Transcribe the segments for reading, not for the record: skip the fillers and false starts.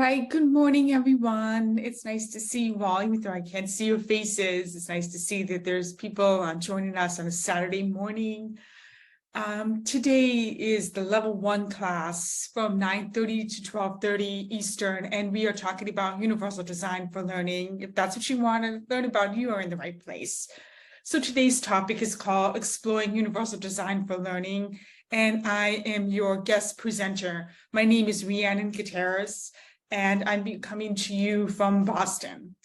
right, good morning, everyone. It's nice to see you all, even though I can't see your faces. It's nice to see that there's people joining us on a Saturday morning. Today is the level 1 class from 9:30 to 12:30 Eastern, and we are talking about universal design for learning. If that's what you want to learn about, you are in the right place. So today's topic is called Exploring Universal Design for Learning, and I am your guest presenter. My name is Rhiannon Gutierrez, and I'm coming to you from Boston.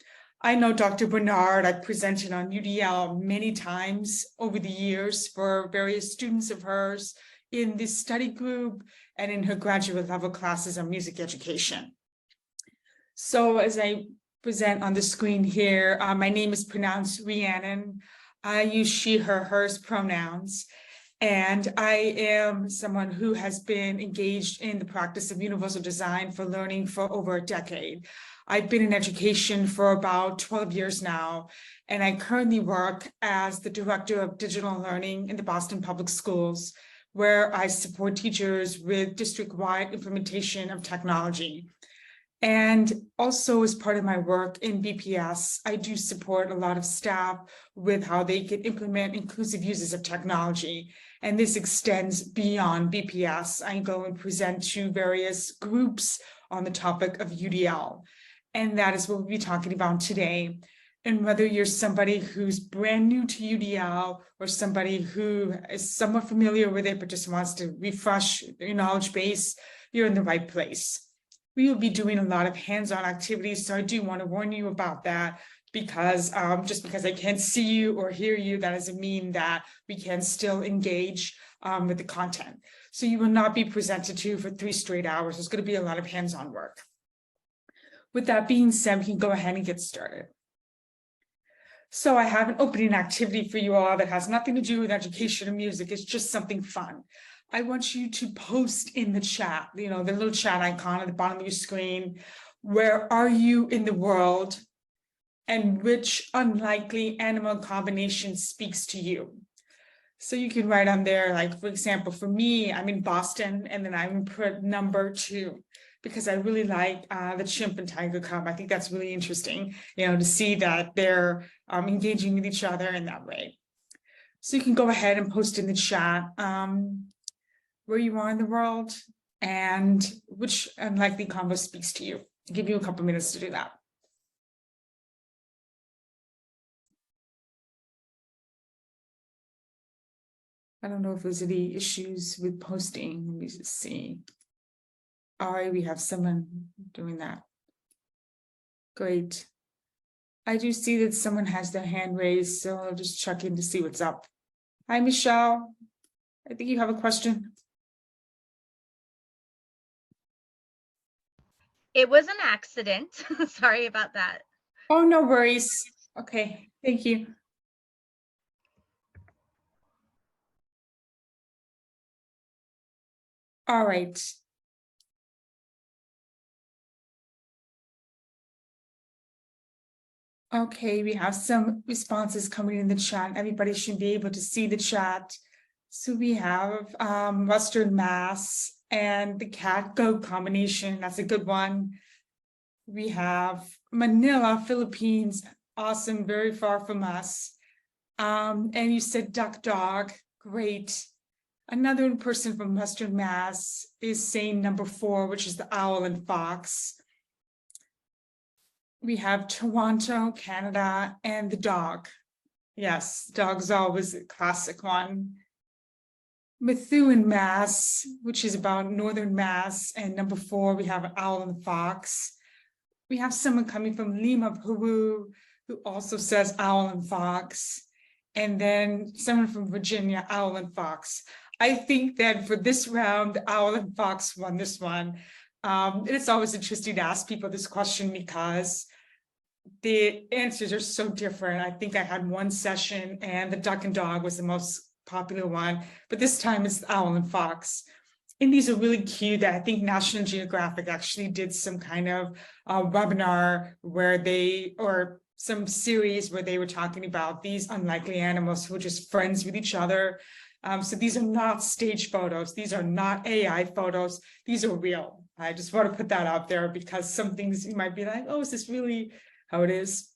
I know Dr. Bernard. I've presented on UDL many times over the years for various students of hers in this study group and in her graduate level classes on music education. So as I present on the screen here, my name is pronounced Rhiannon. I use she, her, hers pronouns. And I am someone who has been engaged in the practice of universal design for learning for over a decade. I've been in education for about 12 years now, and I currently work as the Director of Digital Learning in the Boston Public Schools, where I support teachers with district-wide implementation of technology. And also as part of my work in BPS, I do support a lot of staff with how they can implement inclusive uses of technology. And this extends beyond BPS. I go and present to various groups on the topic of UDL. And that is what we'll be talking about today. And whether you're somebody who's brand new to UDL or somebody who is somewhat familiar with it, but just wants to refresh your knowledge base, you're in the right place. We will be doing a lot of hands-on activities, so I do want to warn you about that, because just because I can't see you or hear you, that doesn't mean that we can still engage with the content. So you will not be presented to for 3 straight hours. There's going to be a lot of hands-on work. With that being said, we can go ahead and get started. So I have an opening activity for you all that has nothing to do with education or music. It's just something fun. I want you to post in the chat, the little chat icon at the bottom of your screen. Where are you in the world? And which unlikely animal combination speaks to you? So you can write on there, like, for example, for me, I'm in Boston, and then I'm put number 2, because I really like the chimp and tiger cub. I think that's really interesting, to see that they're engaging with each other in that way. So you can go ahead and post in the chat where you are in the world and which unlikely combo speaks to you. I'll give you a couple minutes to do that. I don't know if there's any issues with posting. Let me just see. All right, we have someone doing that. Great. I do see that someone has their hand raised, so I'll just check in to see what's up. Hi, Michelle. I think you have a question. It was an accident. Sorry about that. Oh, no worries. Okay, thank you. All right. Okay, we have some responses coming in the chat. Everybody should be able to see the chat. So we have Western Mass and the cat-goat combination. That's a good one. We have Manila, Philippines. Awesome, very far from us. And you said duck dog. Great. Another person from Western Mass is saying number 4, which is the owl and fox. We have Toronto, Canada, and the dog. Yes, dog's always a classic one. Methuen, Mass, which is about Northern Mass, and number 4, we have an owl and fox. We have someone coming from Lima, Peru, who also says owl and fox. And then someone from Virginia, owl and fox. I think that for this round, the owl and fox won this one. It's always interesting to ask people this question because the answers are so different. I think I had one session and the duck and dog was the most popular one, but this time it's the owl and fox. And these are really cute. That I think National Geographic actually did some kind of webinar where or some series where they were talking about these unlikely animals who are just friends with each other. So these are not stage photos. These are not AI photos. These are real. I just want to put that out there because some things you might be like, oh, is this really how it is?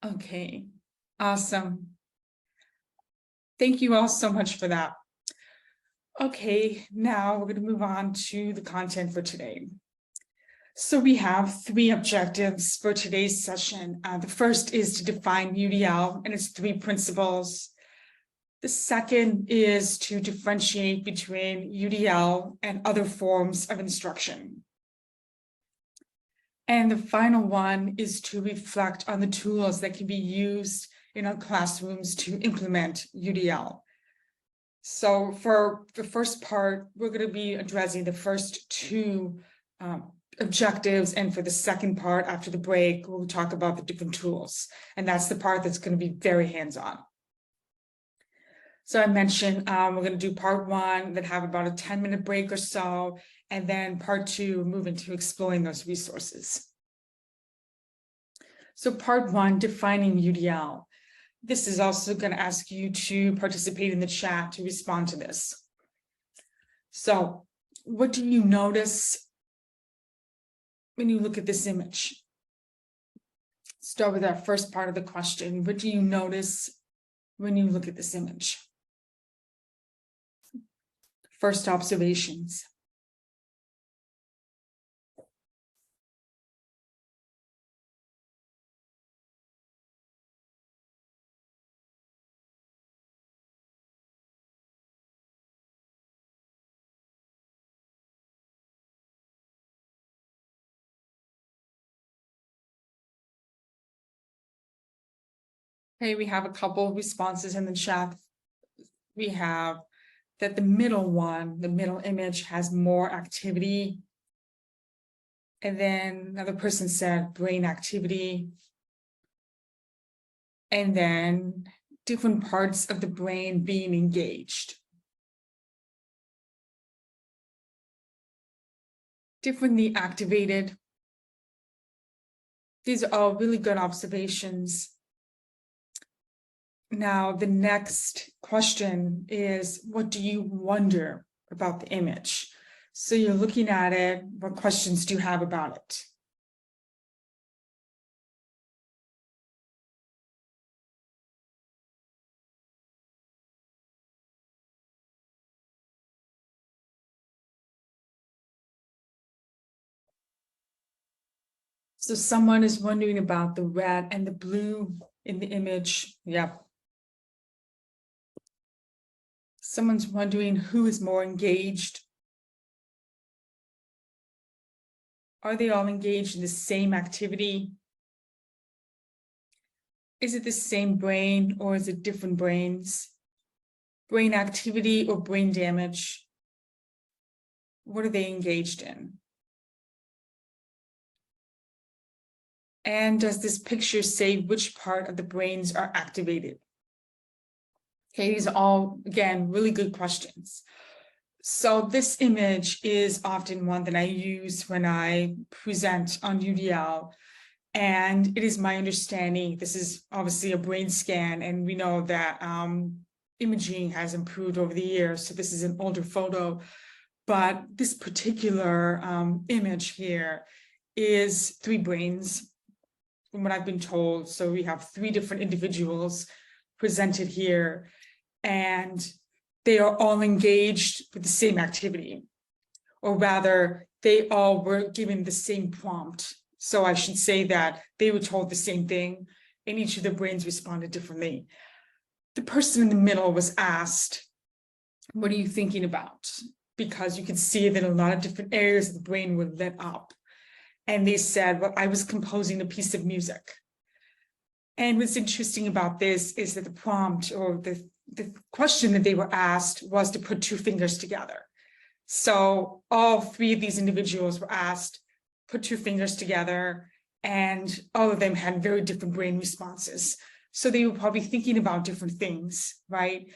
Okay, awesome. Thank you all so much for that. Okay, now we're going to move on to the content for today. So we have 3 objectives for today's session. The first is to define UDL and its 3 principles. The second is to differentiate between UDL and other forms of instruction. And the final one is to reflect on the tools that can be used in our classrooms to implement UDL. So for the first part, we're going to be addressing the first 2 objectives. And for the second part, after the break, we'll talk about the different tools. And that's the part that's going to be very hands-on. So I mentioned we're going to do part 1, then have about a 10-minute break or so. And then part 2, move into exploring those resources. So part 1, defining UDL. This is also going to ask you to participate in the chat to respond to this. So what do you notice when you look at this image? Start with that first part of the question. What do you notice when you look at this image? First observations. Okay, we have a couple of responses in the chat. We have that the middle one, the middle image, has more activity. And then another person said brain activity. And then different parts of the brain being engaged. Differently activated. These are all really good observations. Now, the next question is, what do you wonder about the image? So you're looking at it, what questions do you have about it? So someone is wondering about the red and the blue in the image. Yep. Someone's wondering who is more engaged. Are they all engaged in the same activity? Is it the same brain or is it different brains? Brain activity or brain damage? What are they engaged in? And does this picture say which part of the brains are activated? Okay, these are all, again, really good questions. So this image is often one that I use when I present on UDL. And it is my understanding, this is obviously a brain scan, and we know that imaging has improved over the years. So this is an older photo, but this particular image here is 3 brains, from what I've been told. So we have 3 different individuals presented here, and they are all engaged with the same activity, or rather, they all were given the same prompt. So I should say that they were told the same thing, and each of the brains responded differently. The person in the middle was asked, what are you thinking about? Because you could see that a lot of different areas of the brain were lit up. And they said, well, I was composing a piece of music. And what's interesting about this is that the prompt, or the question that they were asked, was to put 2 fingers together. So all 3 of these individuals were asked, put 2 fingers together, and all of them had very different brain responses. So they were probably thinking about different things, right?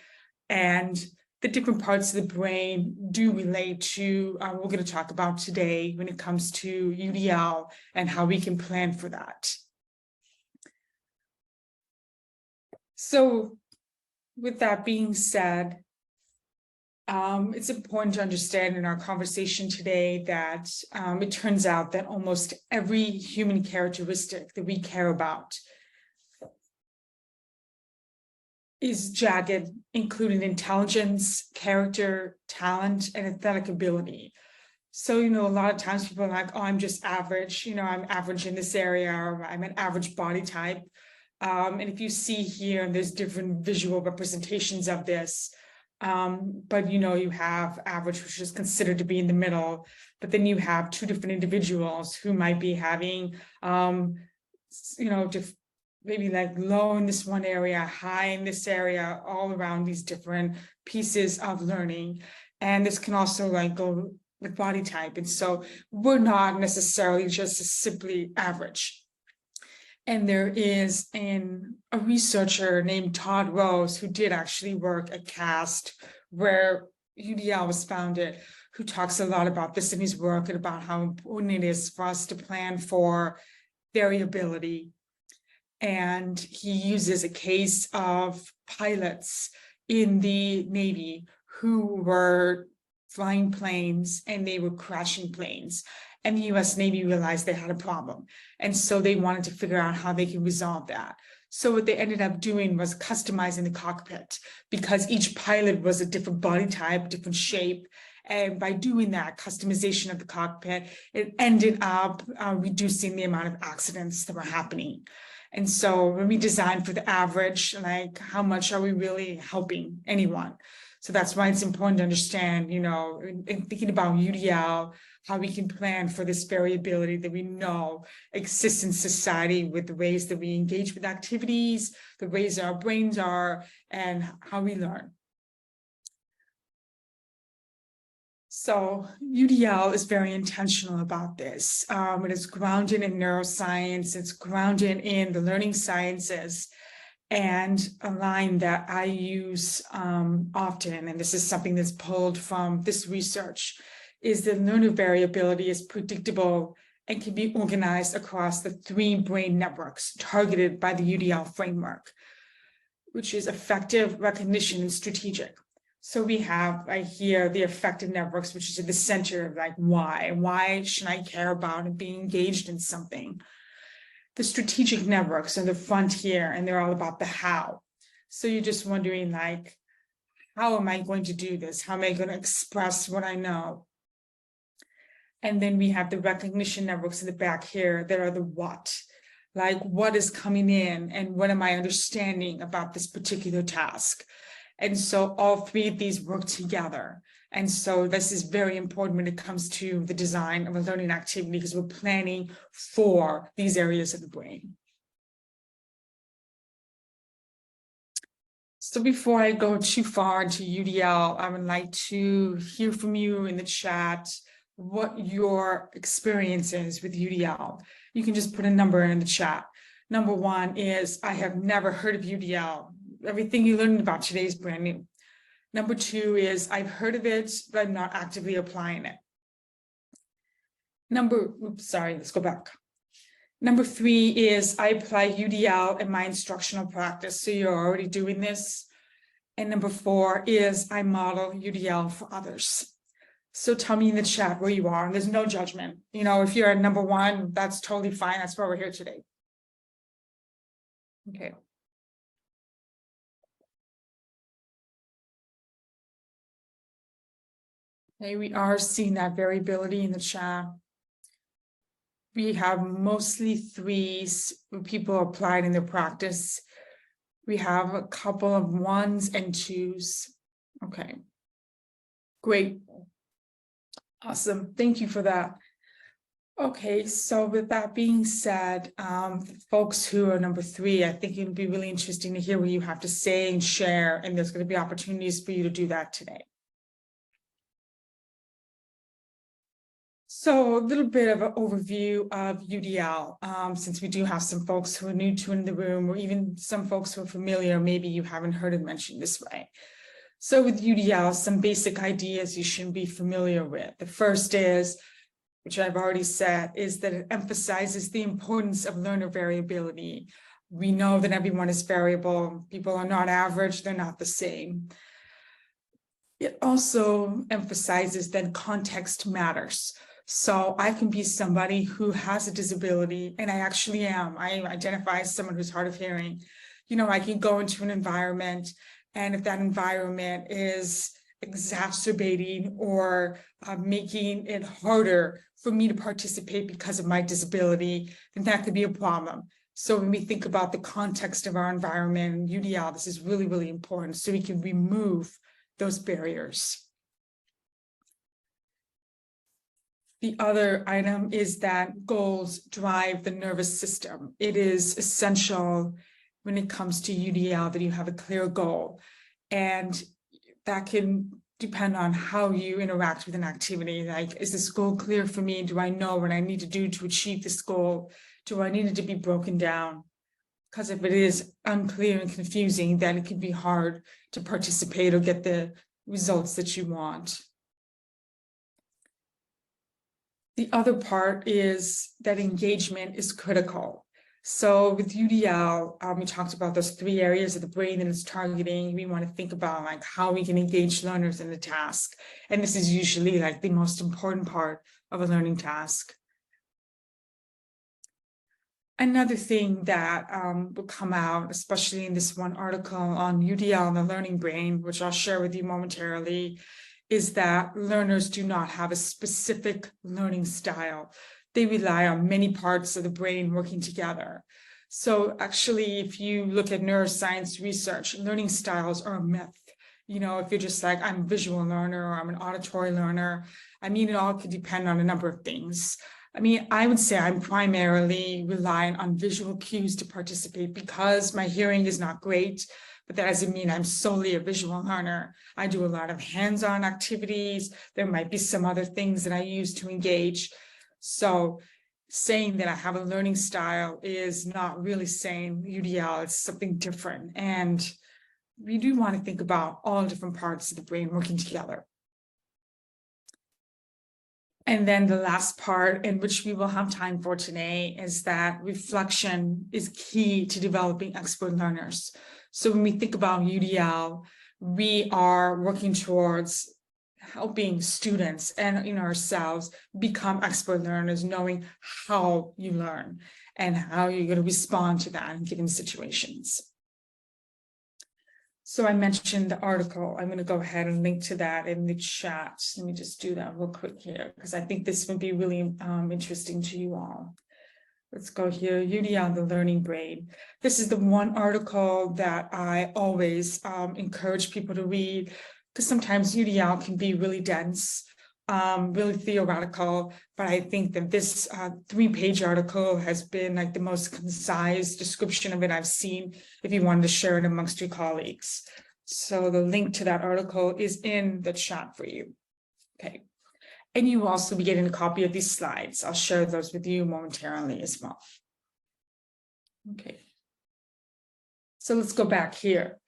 And the different parts of the brain do relate to what we're going to talk about today when it comes to UDL and how we can plan for that. So with that being said, it's important to understand in our conversation today that it turns out that almost every human characteristic that we care about is jagged, including intelligence, character, talent, and athletic ability. So, a lot of times people are like, oh, I'm just average, I'm average in this area, or I'm an average body type. And if you see here, there's different visual representations of this. But you have average, which is considered to be in the middle, but then you have two different individuals who might be having, maybe like low in this one area, high in this area, all around these different pieces of learning. And this can also like go with body type. And so we're not necessarily just simply average. And there is a researcher named Todd Rose who did actually work at CAST, where UDL was founded, who talks a lot about this in his work and about how important it is for us to plan for variability. And he uses a case of pilots in the Navy who were flying planes and they were crashing planes. And the US Navy realized they had a problem. And so they wanted to figure out how they can resolve that. So what they ended up doing was customizing the cockpit, because each pilot was a different body type, different shape. And by doing that customization of the cockpit, it ended up reducing the amount of accidents that were happening. And so when we design for the average, like how much are we really helping anyone? So that's why it's important to understand, in thinking about UDL, how we can plan for this variability that we know exists in society with the ways that we engage with activities, the ways our brains are, and how we learn. So UDL is very intentional about this. It is grounded in neuroscience, it's grounded in the learning sciences. And a line that I use often, and this is something that's pulled from this research, is that learner variability is predictable and can be organized across the 3 brain networks targeted by the UDL framework, which is affective, recognition, and strategic. So we have right here the affective networks, which is at the center of like why should I care about and be engaged in something? The strategic networks are the front here, and they're all about the how. So you're just wondering, like, how am I going to do this? How am I going to express what I know? And then we have the recognition networks in the back here that are the what, like what is coming in and what am I understanding about this particular task? And so all 3 of these work together. And so this is very important when it comes to the design of a learning activity, because we're planning for these areas of the brain. So before I go too far into UDL, I would like to hear from you in the chat what your experience is with UDL. You can just put a number in the chat. Number 1 is, I have never heard of UDL. Everything you learned about today is brand new. Number 2 is, I've heard of it, but I'm not actively applying it. Let's go back. Number 3 is, I apply UDL in my instructional practice. So you're already doing this. And number 4 is, I model UDL for others. So tell me in the chat where you are. There's no judgment. If you're at number 1, that's totally fine. That's why we're here today. Okay. Okay, we are seeing that variability in the chat. We have mostly 3s when people applied in their practice. We have a couple of 1s and 2s. Okay, great. Awesome, thank you for that. Okay, so with that being said, folks who are number 3, I think it would be really interesting to hear what you have to say and share, and there's going to be opportunities for you to do that today. So a little bit of an overview of UDL, since we do have some folks who are new to in the room, or even some folks who are familiar, maybe you haven't heard it mentioned this way. So with UDL, some basic ideas you should be familiar with. The first is, which I've already said, is that it emphasizes the importance of learner variability. We know that everyone is variable. People are not average, they're not the same. It also emphasizes that context matters. So I can be somebody who has a disability, and I actually am. I identify as someone who's hard of hearing. You know, I can go into an environment, and if that environment is exacerbating or making it harder for me to participate because of my disability, then that could be a problem. So when we think about the context of our environment and UDL, this is really, really important so we can remove those barriers. The other item is that goals drive the nervous system. It is essential when it comes to UDL that you have a clear goal, and that can depend on how you interact with an activity. Like, is this goal clear for me? Do I know what I need to do to achieve this goal? Do I need it to be broken down? Because if it is unclear and confusing, then it can be hard to participate or get the results that you want. The other part is that engagement is critical. So with UDL, we talked about those 3 areas of the brain that it's targeting. We want to think about like how we can engage learners in the task. And this is usually like the most important part of a learning task. Another thing that will come out, especially in this one article on UDL and the learning brain, which I'll share with you momentarily, is that learners do not have a specific learning style. They rely on many parts of the brain working together. So actually, if you look at neuroscience research, learning styles are a myth. You know, if you're just like, I'm a visual learner or I'm an auditory learner, I mean, it all could depend on a number of things. I mean, I would say I'm primarily reliant on visual cues to participate because my hearing is not great, but that doesn't mean I'm solely a visual learner. I do a lot of hands-on activities. There might be some other things that I use to engage. So saying that I have a learning style is not really saying UDL, it's something different. And we do want to think about all different parts of the brain working together. And then the last part, in which we will have time for today, is that reflection is key to developing expert learners. So when we think about UDL, we are working towards helping students and ourselves become expert learners, knowing how you learn and how you're going to respond to that in given situations. So I mentioned the article. I'm going to go ahead and link to that in the chat. Let me just do that real quick here, because I think this would be really interesting to you all. Let's go here, UDL, the learning brain. This is the one article that I always encourage people to read, because sometimes UDL can be really dense, really theoretical, but I think that this 3-page article has been like the most concise description of it I've seen if you wanted to share it amongst your colleagues. So the link to that article is in the chat for you. Okay. And you will also be getting a copy of these slides. I'll share those with you momentarily as well. Okay. So let's go back here.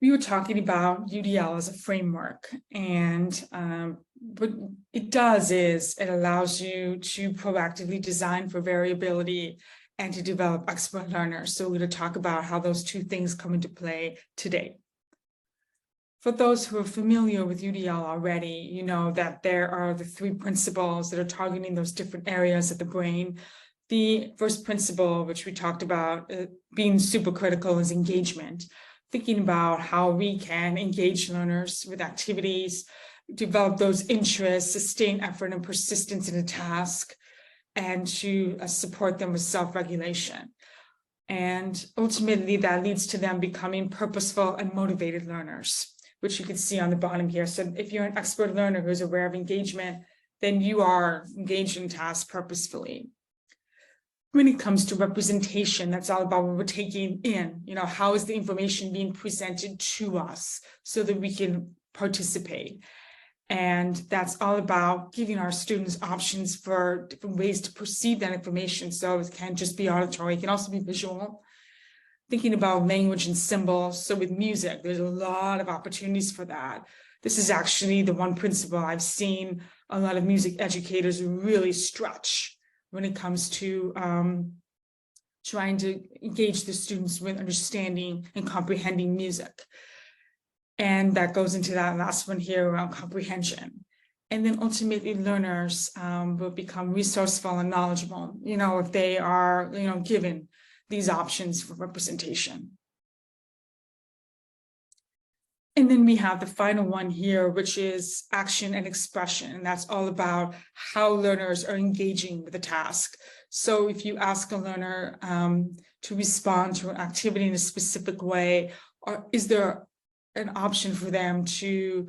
We were talking about UDL as a framework, and what it does is it allows you to proactively design for variability and to develop expert learners. So we're going to talk about how those 2 things come into play today. For those who are familiar with UDL already, you know that there are the 3 principles that are targeting those different areas of the brain. The first principle, which we talked about being super critical, is engagement. Thinking about how we can engage learners with activities, develop those interests, sustain effort and persistence in a task, and to support them with self-regulation. And ultimately, that leads to them becoming purposeful and motivated learners, which you can see on the bottom here. So if you're an expert learner who's aware of engagement, then you are engaged in tasks purposefully. When it comes to representation, that's all about what we're taking in, how is the information being presented to us so that we can participate. And that's all about giving our students options for different ways to perceive that information. So it can't just be auditory, it can also be visual. Thinking about language and symbols. So with music, there's a lot of opportunities for that. This is actually the one principle I've seen a lot of music educators really stretch when it comes to trying to engage the students with understanding and comprehending music. And that goes into that last one here around comprehension. And then ultimately learners will become resourceful and knowledgeable, if they are, given these options for representation. And then we have the final one here, which is action and expression. And that's all about how learners are engaging with the task. So if you ask a learner to respond to an activity in a specific way, or is there an option for them to,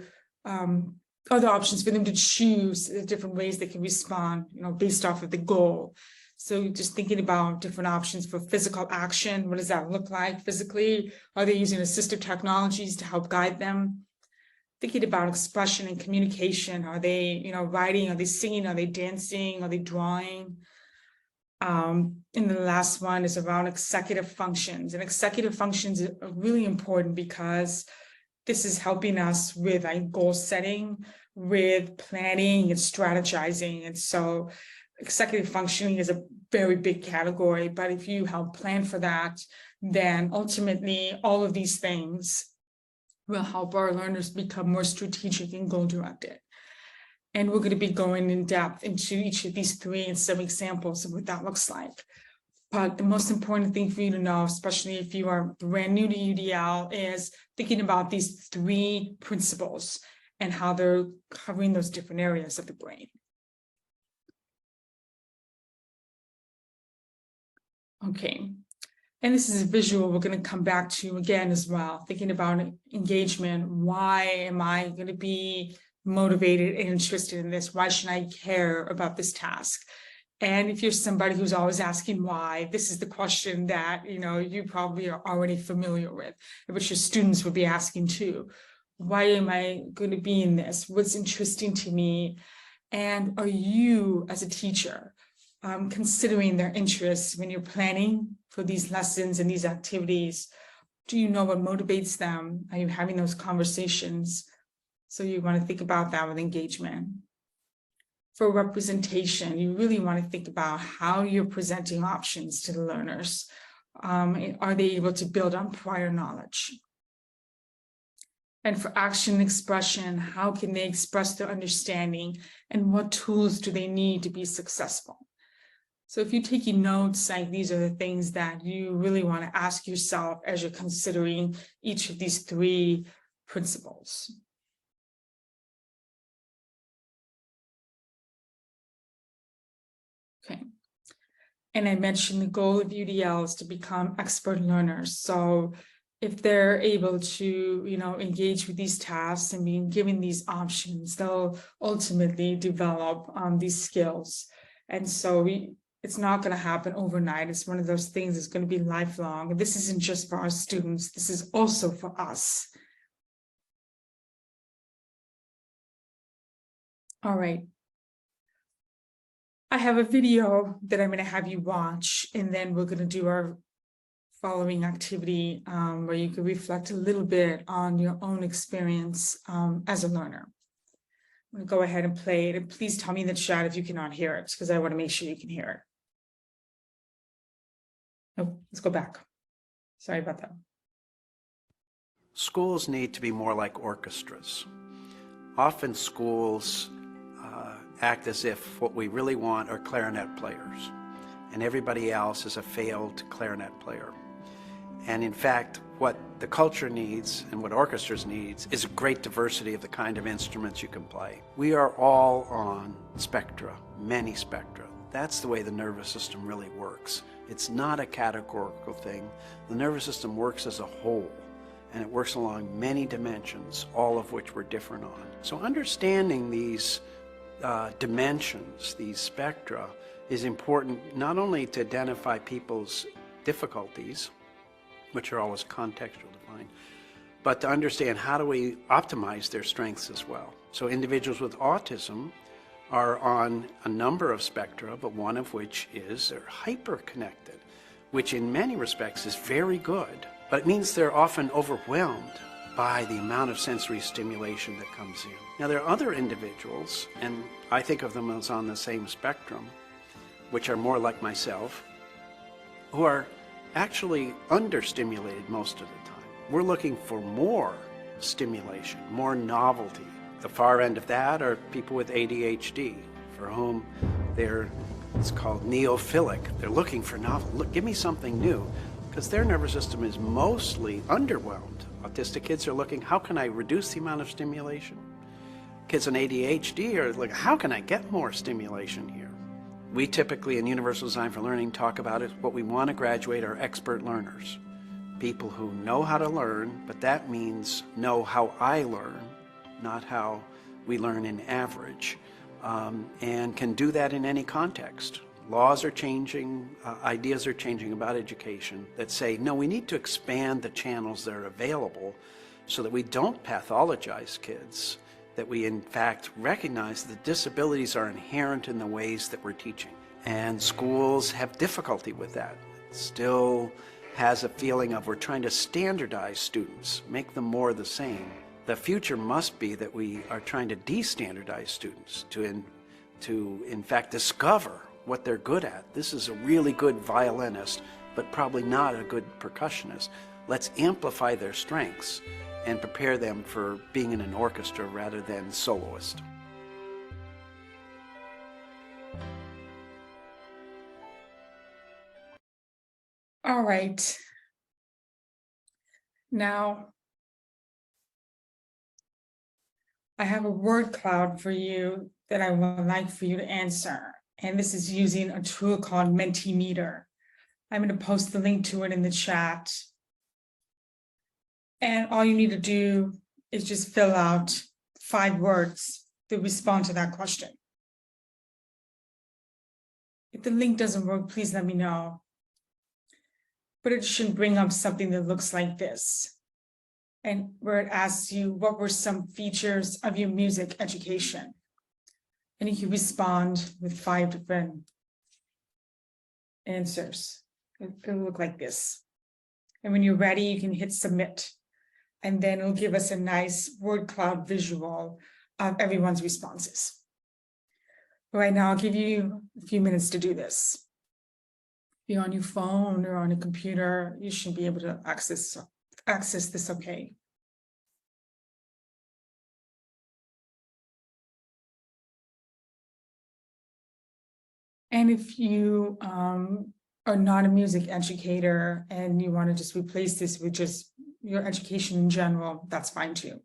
other options for them to choose the different ways they can respond, based off of the goal. So just thinking about different options for physical action. What does that look like physically? Are they using assistive technologies to help guide them? Thinking about expression and communication. Are they, writing? Are they singing? Are they dancing? Are they drawing? And the last one is around executive functions. And executive functions are really important because this is helping us with goal setting, with planning and strategizing. And so executive functioning is a very big category, but if you help plan for that, then ultimately all of these things will help our learners become more strategic and goal directed. And we're going to be going in depth into each of these three and some examples of what that looks like. But the most important thing for you to know, especially if you are brand new to UDL, is thinking about these three principles and how they're covering those different areas of the brain. Okay, and this is a visual we're going to come back to again as well, thinking about engagement. Why am I going to be motivated and interested in this? Why should I care about this task? And if you're somebody who's always asking why, this is the question that you probably are already familiar with, which your students would be asking too. Why am I going to be in this? What's interesting to me? And are you, as a teacher, considering their interests when you're planning for these lessons and these activities? Do you know what motivates them? Are you having those conversations? So you want to think about that with engagement. For representation, you really want to think about how you're presenting options to the learners. Are they able to build on prior knowledge? And for action and expression, how can they express their understanding and what tools do they need to be successful? So if you're taking notes, these are the things that you really want to ask yourself as you're considering each of these three principles. Okay. And I mentioned the goal of UDL is to become expert learners. So if they're able to, engage with these tasks and being given these options, they'll ultimately develop these skills. And so it's not going to happen overnight. It's one of those things that's going to be lifelong. This isn't just for our students. This is also for us. All right. I have a video that I'm going to have you watch, and then we're going to do our following activity where you can reflect a little bit on your own experience as a learner. I'm going to go ahead and play it, and please tell me in the chat if you cannot hear it, because I want to make sure you can hear it. Oh, let's go back. Sorry about that. Schools need to be more like orchestras. Often schools act as if what we really want are clarinet players, and everybody else is a failed clarinet player. And in fact, what the culture needs and what orchestras needs is a great diversity of the kind of instruments you can play. We are all on spectra, many spectra. That's the way the nervous system really works. It's not a categorical thing. The nervous system works as a whole, and it works along many dimensions, all of which we're different on. So understanding these dimensions, these spectra, is important not only to identify people's difficulties, which are always contextual defined, but to understand how do we optimize their strengths as well. So individuals with autism are on a number of spectra, but one of which is they're hyper-connected, which in many respects is very good, but it means they're often overwhelmed by the amount of sensory stimulation that comes in. Now there are other individuals, and I think of them as on the same spectrum, which are more like myself, who are actually understimulated most of the time. We're looking for more stimulation, more novelty. The far end of that are people with ADHD, for whom it's called neophilic. They're looking for novel. Look, give me something new, because their nervous system is mostly underwhelmed. Autistic kids are looking, how can I reduce the amount of stimulation? Kids in ADHD are like, how can I get more stimulation here? We typically in Universal Design for Learning talk about it. What we want to graduate are expert learners, people who know how to learn, but that means know how I learn, not how we learn in average, and can do that in any context. Laws are changing, ideas are changing about education that say, no, we need to expand the channels that are available so that we don't pathologize kids, that we in fact recognize that disabilities are inherent in the ways that we're teaching. And schools have difficulty with that. It still has a feeling of we're trying to standardize students, make them more the same. The future must be that we are trying to de-standardize students to in fact discover what they're good at. This is a really good violinist, but probably not a good percussionist. Let's amplify their strengths and prepare them for being in an orchestra rather than soloist. All right. Now, I have a word cloud for you that I would like for you to answer. And this is using a tool called Mentimeter. I'm going to post the link to it in the chat. And all you need to do is just fill out 5 words that respond to that question. If the link doesn't work, please let me know. But it should bring up something that looks like this. And where it asks you, what were some features of your music education? And you can respond with 5 different answers. It'll look like this. And when you're ready, you can hit submit. And then it'll give us a nice word cloud visual of everyone's responses. Right now, I'll give you a few minutes to do this. If you're on your phone or on a computer, you should be able to access this okay. And if you are not a music educator and you want to just replace this with just your education in general, that's fine too.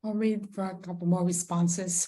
I'll read for a couple more responses.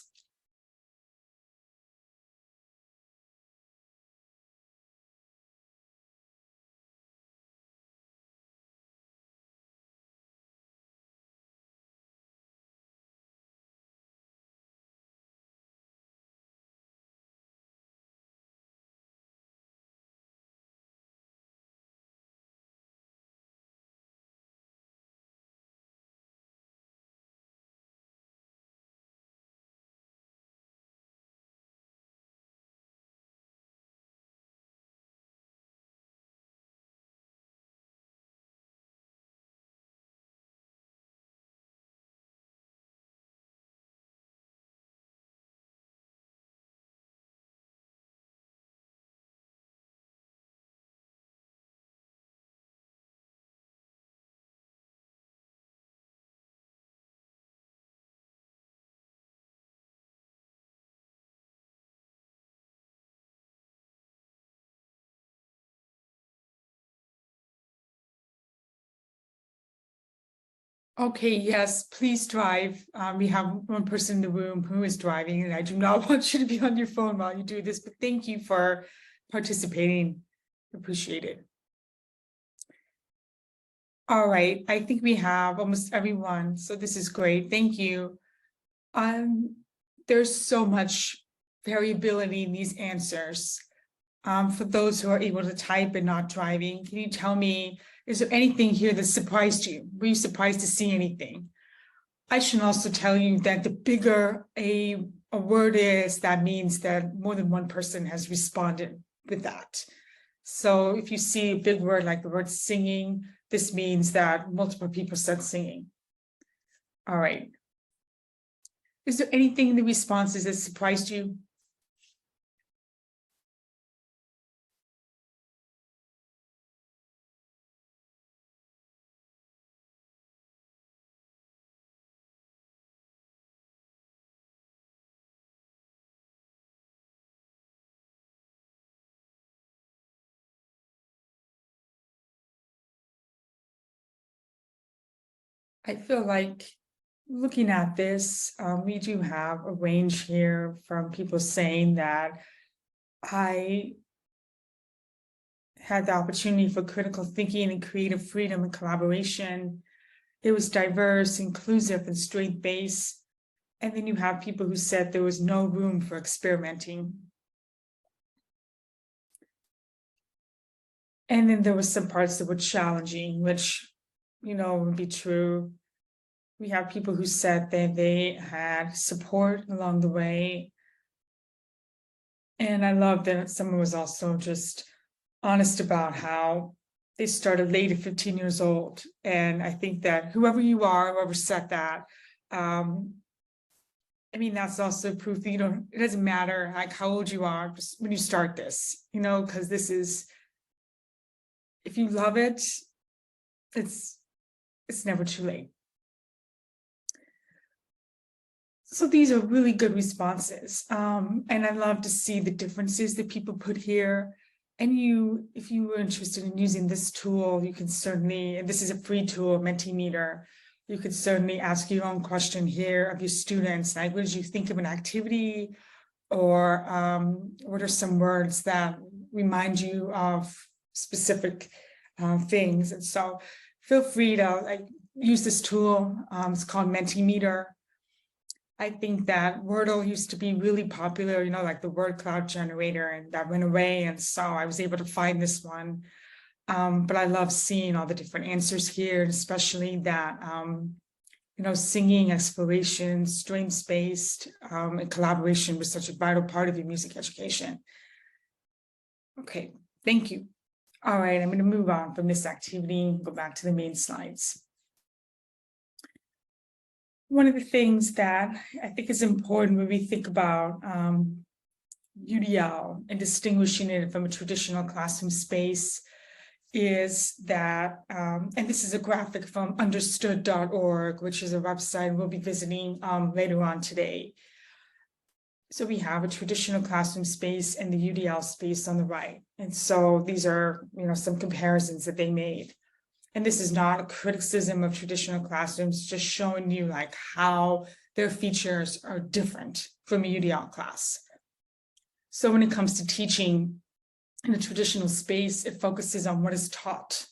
Okay, yes, please drive. We have one person in the room who is driving, and I do not want you to be on your phone while you do this, but thank you for participating. Appreciate it. All right, I think we have almost everyone, so this is great. Thank you. There's so much variability in these answers. For those who are able to type and not driving, can you tell me, is there anything here that surprised you? Were you surprised to see anything? I should also tell you that the bigger a word is, that means that more than one person has responded with that. So if you see a big word like the word singing, this means that multiple people said singing. All right. Is there anything in the responses that surprised you? I feel like looking at this, we do have a range here from people saying that I had the opportunity for critical thinking and creative freedom and collaboration. It was diverse, inclusive, and strength-based. And then you have people who said there was no room for experimenting. And then there were some parts that were challenging, which, would be true. We have people who said that they had support along the way. And I love that someone was also just honest about how they started late at 15 years old. And I think that whoever you are, whoever said that, that's also proof that it doesn't matter like how old you are, just when you start this, because this is, if you love it, it's never too late. So these are really good responses. And I love to see the differences that people put here. And if you were interested in using this tool, you can certainly, and this is a free tool, Mentimeter, you could certainly ask your own question here of your students, like, what did you think of an activity? Or what are some words that remind you of specific things? And so feel free to use this tool. It's called Mentimeter. I think that Wordle used to be really popular, like the word cloud generator, and that went away. And so I was able to find this one. But I love seeing all the different answers here, and especially that, singing, exploration, strengths-based, and collaboration was such a vital part of your music education. Okay, thank you. All right, I'm going to move on from this activity and go back to the main slides. One of the things that I think is important when we think about UDL and distinguishing it from a traditional classroom space is that, and this is a graphic from understood.org, which is a website we'll be visiting later on today. So we have a traditional classroom space and the UDL space on the right. And so these are, some comparisons that they made. And this is not a criticism of traditional classrooms, just showing you how their features are different from a UDL class. So when it comes to teaching in a traditional space, it focuses on what is taught.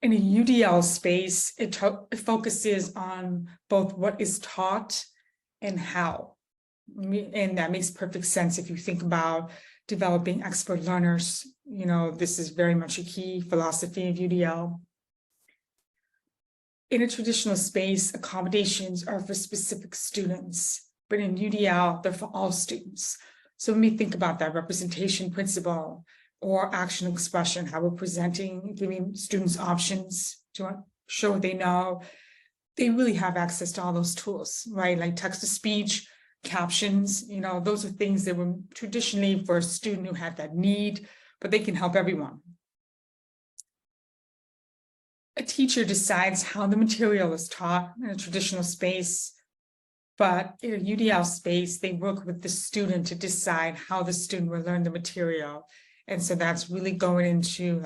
In a UDL space, it focuses on both what is taught and how. And that makes perfect sense if you think about developing expert learners. This is very much a key philosophy of UDL. In a traditional space, accommodations are for specific students, but in UDL, they're for all students. So when we think about that representation principle or action expression, how we're presenting, giving students options to show what they know, they really have access to all those tools, right? Like text-to-speech, captions, those are things that were traditionally for a student who had that need, but they can help everyone. A teacher decides how the material is taught in a traditional space, but in a UDL space, they work with the student to decide how the student will learn the material. And so that's really going into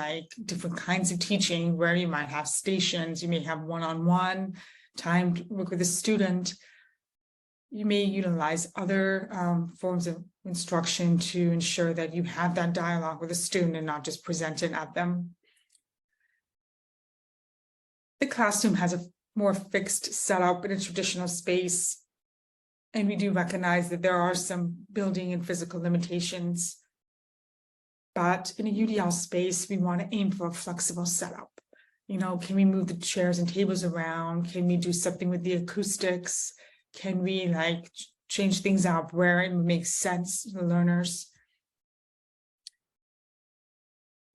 different kinds of teaching where you might have stations, you may have one-on-one, time to work with a student, you may utilize other forms of instruction to ensure that you have that dialogue with a student and not just present it at them. The classroom has a more fixed setup in a traditional space, and we do recognize that there are some building and physical limitations. But in a UDL space, we want to aim for a flexible setup. You know, can we move the chairs and tables around? Can we do something with the acoustics? Can we like change things up where it makes sense to the learners?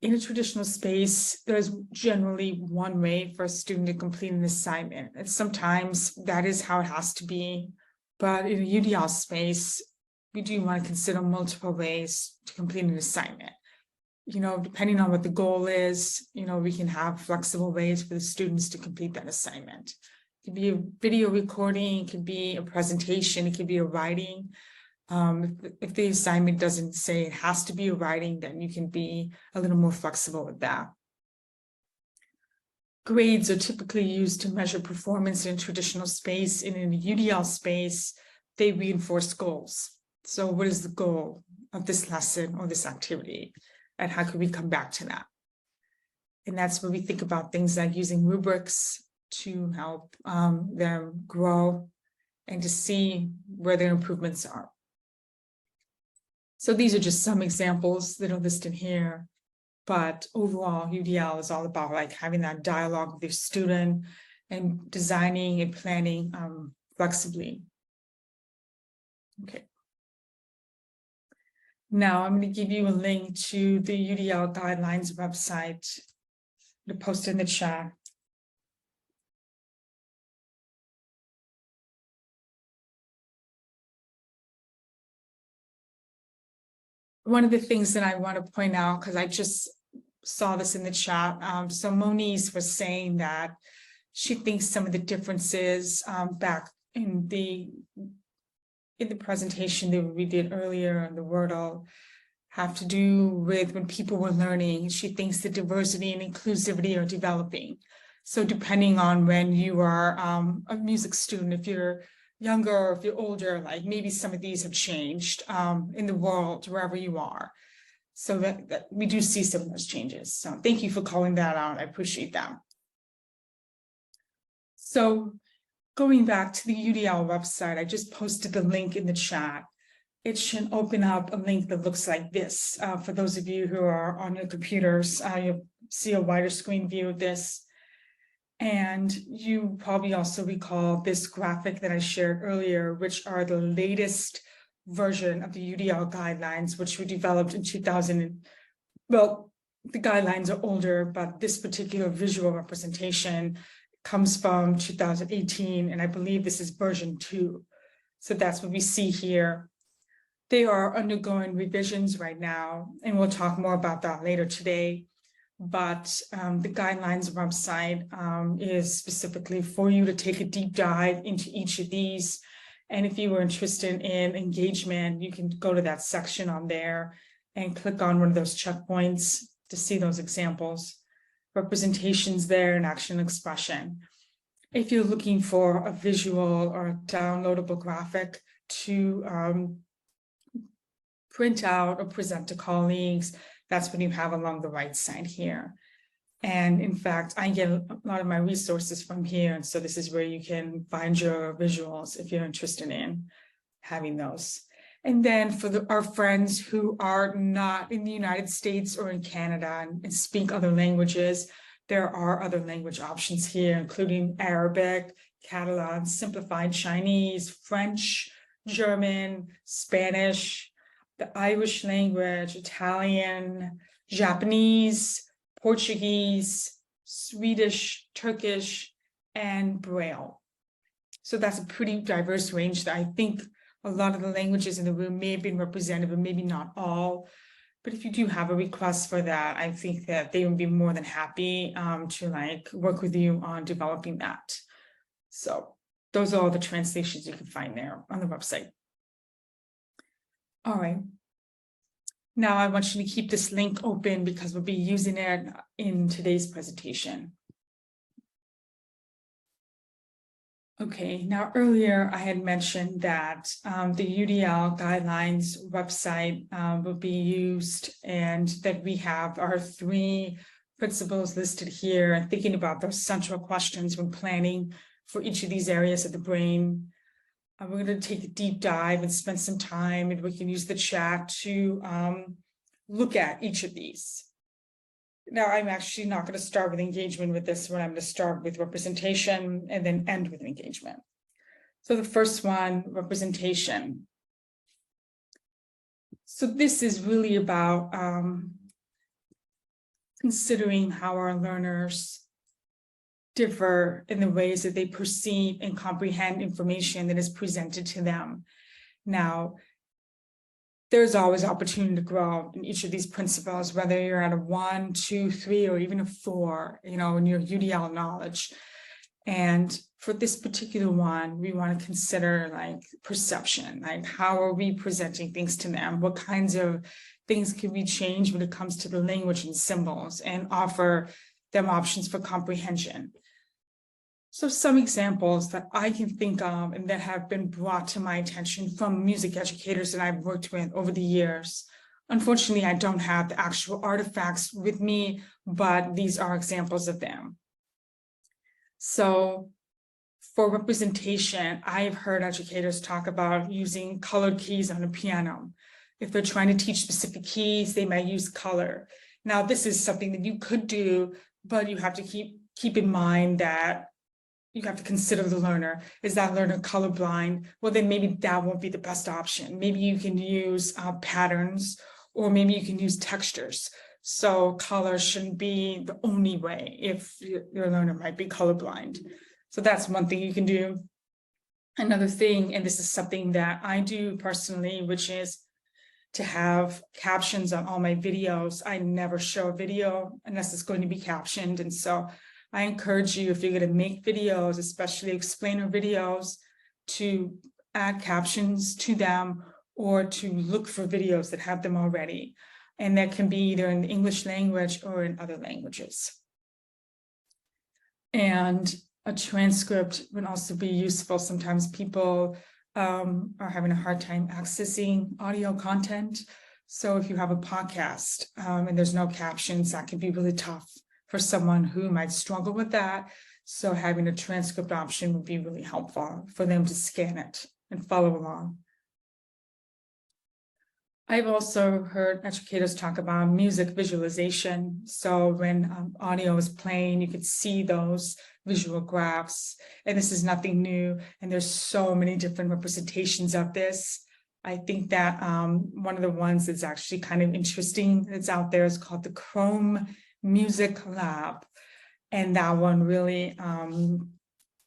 In a traditional space, there's generally one way for a student to complete an assignment. And sometimes that is how it has to be. But in a UDL space, we do want to consider multiple ways to complete an assignment. You know, depending on what the goal is, you know, we can have flexible ways for the students to complete that assignment. It could be a video recording, it could be a presentation, it could be a writing. If the assignment doesn't say it has to be a writing, then you can be a little more flexible with that. Grades are typically used to measure performance in traditional space, and in a UDL space, they reinforce goals. So what is the goal of this lesson or this activity? And how can we come back to that? And that's where we think about things like using rubrics to help them grow and to see where their improvements are. So these are just some examples that are listed here. But overall, UDL is all about like having that dialogue with your student and designing and planning flexibly. Okay. Now I'm going to give you a link to the UDL guidelines website to post in the chat. One of the things that I want to point out, because I just saw this in the chat, so Moniz was saying that she thinks some of the differences back in the presentation that we did earlier on the Wordle have to do with when people were learning. She thinks that diversity and inclusivity are developing. So depending on when you are a music student, if you're younger or if you're older, like maybe some of these have changed in the world, wherever you are. So that we do see some of those changes. So thank you for calling that out. I appreciate that. So going back to the UDL website, I just posted the link in the chat. It should open up a link that looks like this. For those of you who are on your computers, you'll see a wider screen view of this. And you probably also recall this graphic that I shared earlier, which are the latest version of the UDL guidelines, which were developed in 2000. Well, the guidelines are older, but this particular visual representation comes from 2018, and I believe this is version 2. So that's what we see here. They are undergoing revisions right now, and we'll talk more about that later today. But the guidelines website is specifically for you to take a deep dive into each of these. And if you were interested in engagement, you can go to that section on there and click on one of those checkpoints to see those examples. Representations there and action expression. If you're looking for a visual or a downloadable graphic to print out or present to colleagues, that's what you have along the right side here. And in fact, I get a lot of my resources from here. And so this is where you can find your visuals if you're interested in having those. And then for our friends who are not in the United States or in Canada and speak other languages, there are other language options here, including Arabic, Catalan, Simplified Chinese, French, German, Spanish, the Irish language, Italian, Japanese, Portuguese, Swedish, Turkish, and Braille. So that's a pretty diverse range that I think a lot of the languages in the room may have been represented, but maybe not all. But if you do have a request for that, I think that they would be more than happy to work with you on developing that. So those are all the translations you can find there on the website. All right. Now I want you to keep this link open because we'll be using it in today's presentation. Okay, now earlier I had mentioned that the UDL guidelines website will be used, and that we have our 3 principles listed here, and thinking about those central questions when planning for each of these areas of the brain. We're going to take a deep dive and spend some time, and we can use the chat to look at each of these. Now, I'm actually not going to start with engagement with this one. I'm going to start with representation and then end with engagement. So the first one, representation. So this is really about considering how our learners differ in the ways that they perceive and comprehend information that is presented to them. Now, there's always opportunity to grow in each of these principles, whether you're at a 1, 2, 3, or even a 4, in your UDL knowledge. And for this particular one, we want to consider like perception, like how are we presenting things to them? What kinds of things can we change when it comes to the language and symbols, and offer them options for comprehension? So some examples that I can think of and that have been brought to my attention from music educators that I've worked with over the years. Unfortunately, I don't have the actual artifacts with me, but these are examples of them. So for representation, I've heard educators talk about using colored keys on a piano. If they're trying to teach specific keys, they might use color. Now, this is something that you could do, but you have to keep in mind that you have to consider the learner. Is that learner colorblind? Well, then maybe that won't be the best option. Maybe you can use patterns, or maybe you can use textures. So color shouldn't be the only way if your learner might be colorblind. So that's one thing you can do. Another thing, and this is something that I do personally, which is to have captions on all my videos. I never show a video unless it's going to be captioned. And so I encourage you, if you're going to make videos, especially explainer videos, to add captions to them, or to look for videos that have them already. And that can be either in the English language or in other languages. And a transcript would also be useful. Sometimes people are having a hard time accessing audio content. So if you have a podcast and there's no captions, that can be really tough for someone who might struggle with that. So having a transcript option would be really helpful for them to scan it and follow along. I've also heard educators talk about music visualization. So when audio is playing, you could see those visual graphs, and this is nothing new. And there's so many different representations of this. I think that one of the ones that's actually kind of interesting that's out there is called the Chrome Music Lab. And that one really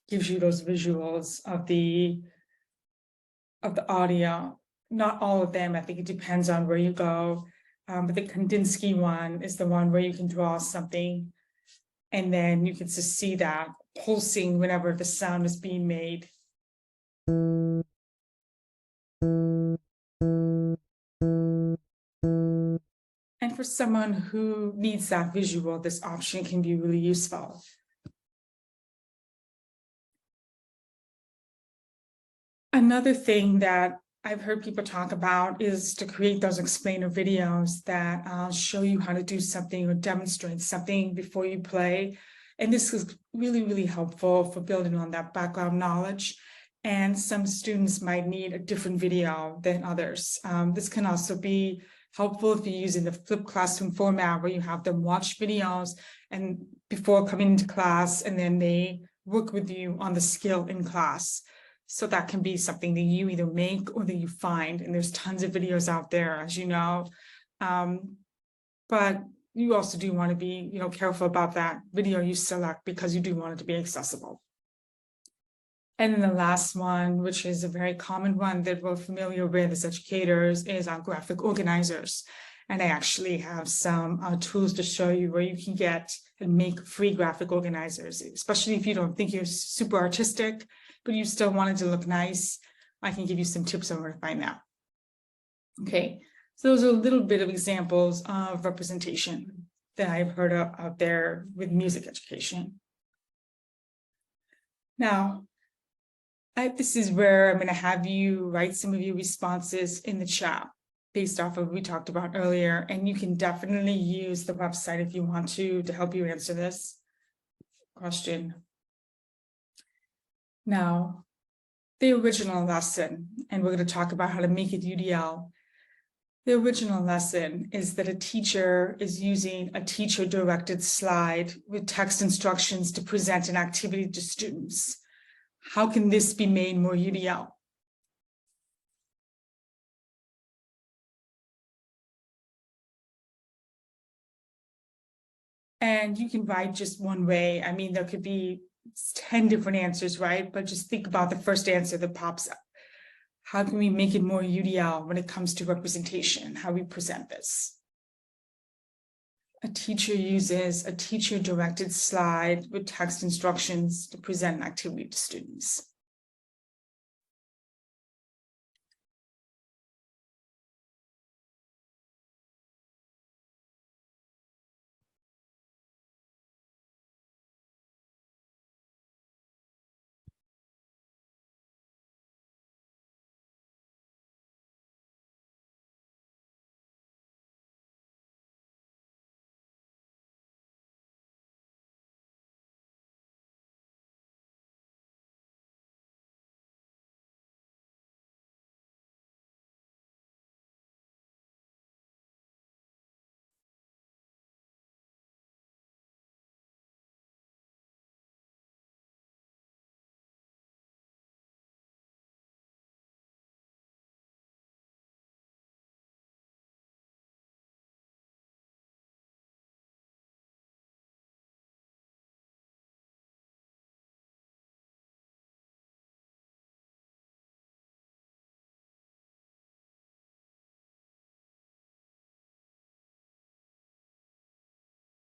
gives you those visuals of the audio. Not all of them, I think it depends on where you go. But the Kandinsky one is the one where you can draw something, and then you can just see that pulsing whenever the sound is being made. And for someone who needs that visual, this option can be really useful. Another thing that I've heard people talk about is to create those explainer videos that show you how to do something or demonstrate something before you play. And this is really, really helpful for building on that background knowledge. And some students might need a different video than others. This can also be helpful if you're using the flipped classroom format, where you have them watch videos and before coming into class, and then they work with you on the skill in class. So that can be something that you either make or that you find. And there's tons of videos out there, as you know. But you also do want to be, careful about that video you select, because you do want it to be accessible. And then the last one, which is a very common one that we're familiar with as educators, is our graphic organizers. And I actually have some tools to show you where you can get and make free graphic organizers, especially if you don't think you're super artistic, but you still want it to look nice. I can give you some tips on where to find that. Okay, so those are a little bit of examples of representation that I've heard of out there with music education. Now, This is where I'm going to have you write some of your responses in the chat based off of what we talked about earlier. And you can definitely use the website if you want to help you answer this question. Now, the original lesson, and we're going to talk about how to make it UDL. The original lesson is that a teacher is using a teacher-directed slide with text instructions to present an activity to students. How can this be made more UDL? And you can write just one way. I mean, there could be 10 different answers, right? But just think about the first answer that pops up. How can we make it more UDL when it comes to representation, how we present this? A teacher uses a teacher-directed slide with text instructions to present an activity to students.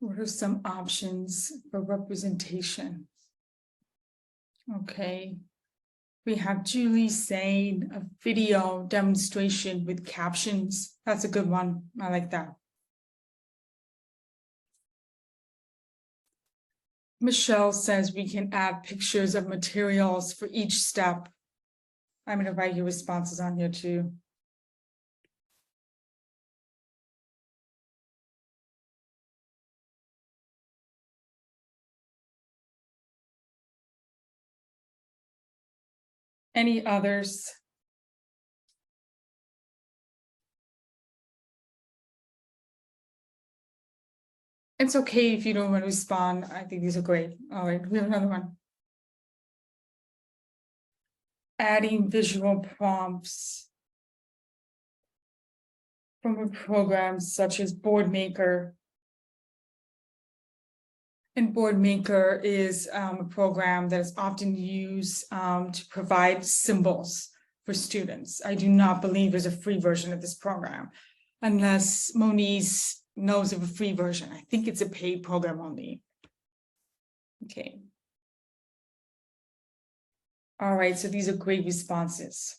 What are some options for representation? Okay, we have Julie saying a video demonstration with captions. That's a good one. I like that. Michelle says we can add pictures of materials for each step. I'm going to write your responses on here too. Any others? It's okay if you don't want to respond. I think these are great. All right, we have another one. Adding visual prompts from a program such as Boardmaker. And Boardmaker is a program that is often used to provide symbols for students. I do not believe there's a free version of this program, unless Moniz knows of a free version. I think it's a paid program only. Okay. All right, so these are great responses.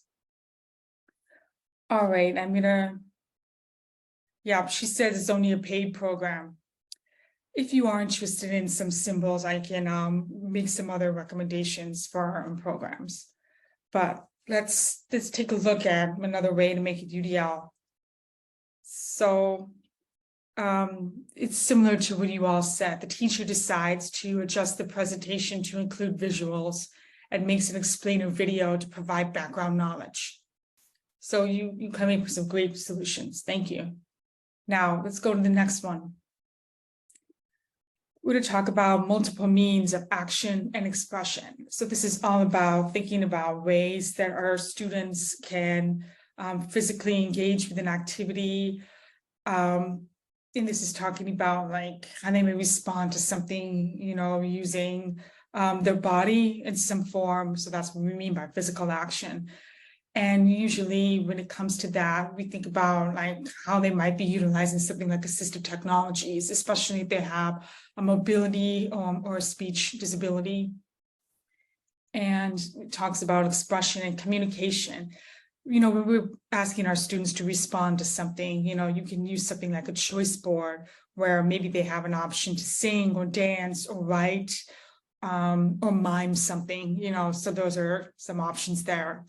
All right, yeah, she says it's only a paid program. If you are interested in some symbols, I can make some other recommendations for our own programs. But let's take a look at another way to make it UDL. So it's similar to what you all said. The teacher decides to adjust the presentation to include visuals and makes an explainer video to provide background knowledge. So you come up with some great solutions. Thank you. Now let's go to the next one. We're going to talk about multiple means of action and expression. So this is all about thinking about ways that our students can physically engage with an activity. And this is talking about like how they may respond to something, you know, using their body in some form. So that's what we mean by physical action. And usually when it comes to that, we think about like how they might be utilizing something like assistive technologies, especially if they have a mobility or a speech disability. And it talks about expression and communication. You know, when we're asking our students to respond to something, you know, you can use something like a choice board where maybe they have an option to sing or dance or write, or mime something, so those are some options there.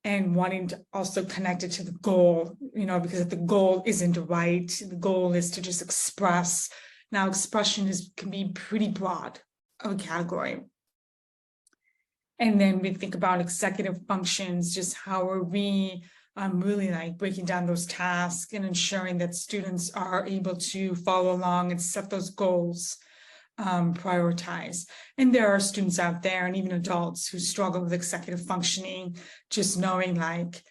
And wanting to also connect it to the goal, because if the goal isn't right, the goal is to just express. Now, expression can be pretty broad of a category. And then we think about executive functions, just how are we really like breaking down those tasks and ensuring that students are able to follow along and set those goals, prioritize. And there are students out there and even adults who struggle with executive functioning, just knowing like,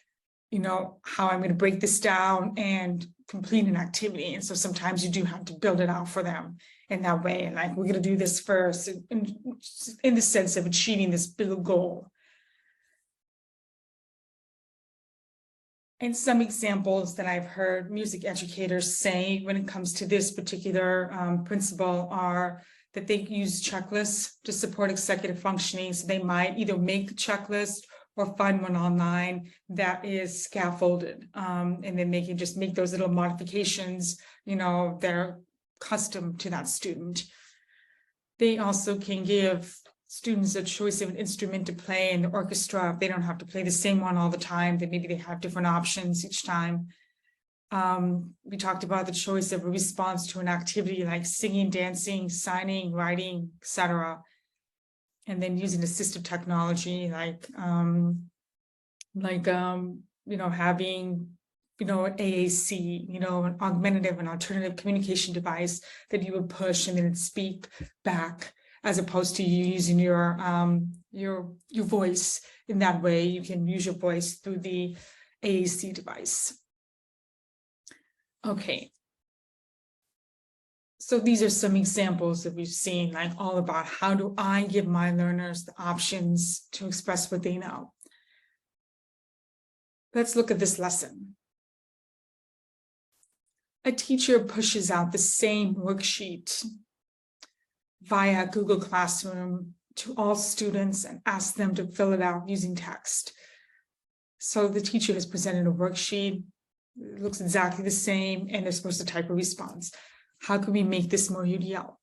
how I'm going to break this down and complete an activity. And so sometimes you do have to build it out for them in that way. And like, we're going to do this first in the sense of achieving this big goal. And some examples that I've heard music educators say when it comes to this particular principle are that they use checklists to support executive functioning. So they might either make a checklist or find one online that is scaffolded. And then they can just make those little modifications, they're custom to that student. They also can give students a choice of an instrument to play in the orchestra. If they don't have to play the same one all the time, then maybe they have different options each time. We talked about the choice of a response to an activity like singing, dancing, signing, writing, etc. And then using assistive technology like having, an AAC, an augmentative and alternative communication device that you would push and then it'd speak back, as opposed to you using your voice. In that way, you can use your voice through the AAC device. Okay. So these are some examples that we've seen, like all about how do I give my learners the options to express what they know. Let's look at this lesson. A teacher pushes out the same worksheet via Google Classroom to all students and asks them to fill it out using text. So the teacher has presented a worksheet, it looks exactly the same, and they're supposed to type a response. How can we make this more UDL?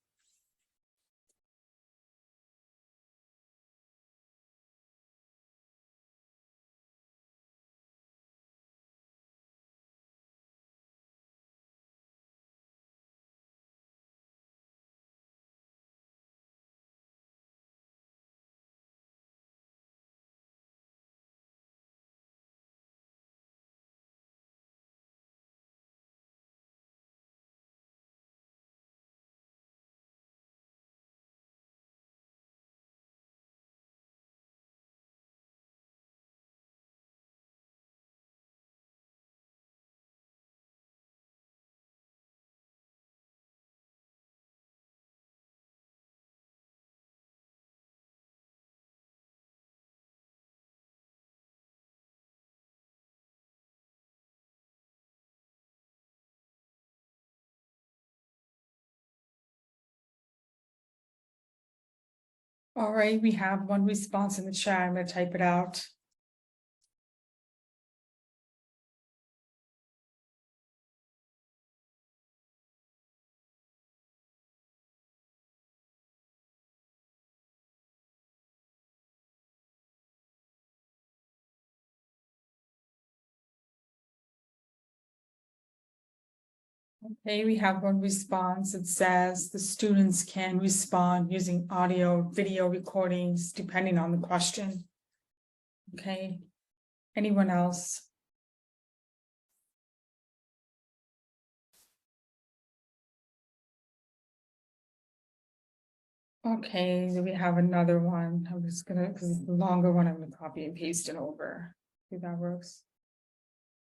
All right, we have one response in the chat. I'm going to type it out. Okay, we have one response that says the students can respond using audio, video recordings, depending on the question. Okay, anyone else? Okay, then we have another one. I'm just gonna, because it's the longer one, I'm gonna copy and paste it over. See if that works.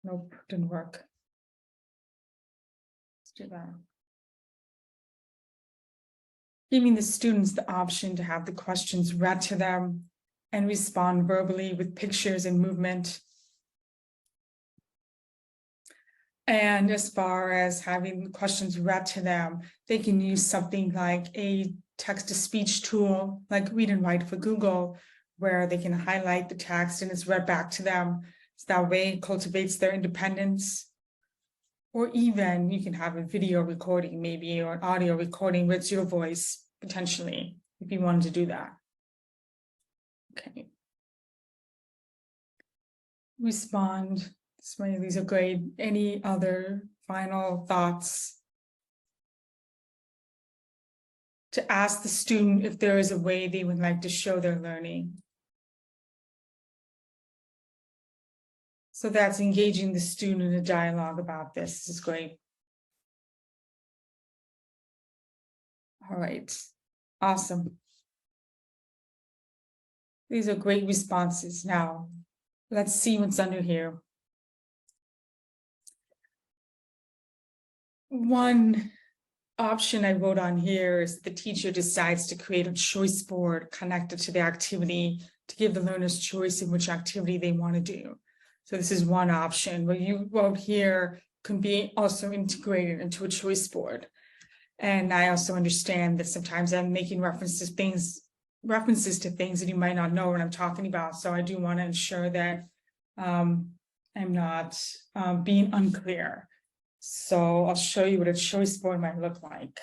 Nope, didn't work. Let's do that. Giving the students the option to have the questions read to them and respond verbally with pictures and movement. And as far as having the questions read to them, they can use something like a text-to-speech tool, like Read and Write for Google, where they can highlight the text and it's read back to them. So that way it cultivates their independence. Or even you can have a video recording maybe, or an audio recording with your voice, potentially. if you wanted to do that. Okay. Respond. These are great. Any other final thoughts? To ask the student if there is a way they would like to show their learning. So that's engaging the student in a dialogue about this. This is great. All right, awesome. These are great responses. Now, let's see what's under here. One option I wrote on here is the teacher decides to create a choice board connected to the activity to give the learners choice in which activity they want to do. So this is one option. What you wrote here can be also integrated into a choice board. And I also understand that sometimes I'm making references to things that you might not know what I'm talking about. So I do want to ensure that I'm not being unclear. So I'll show you what a choice board might look like.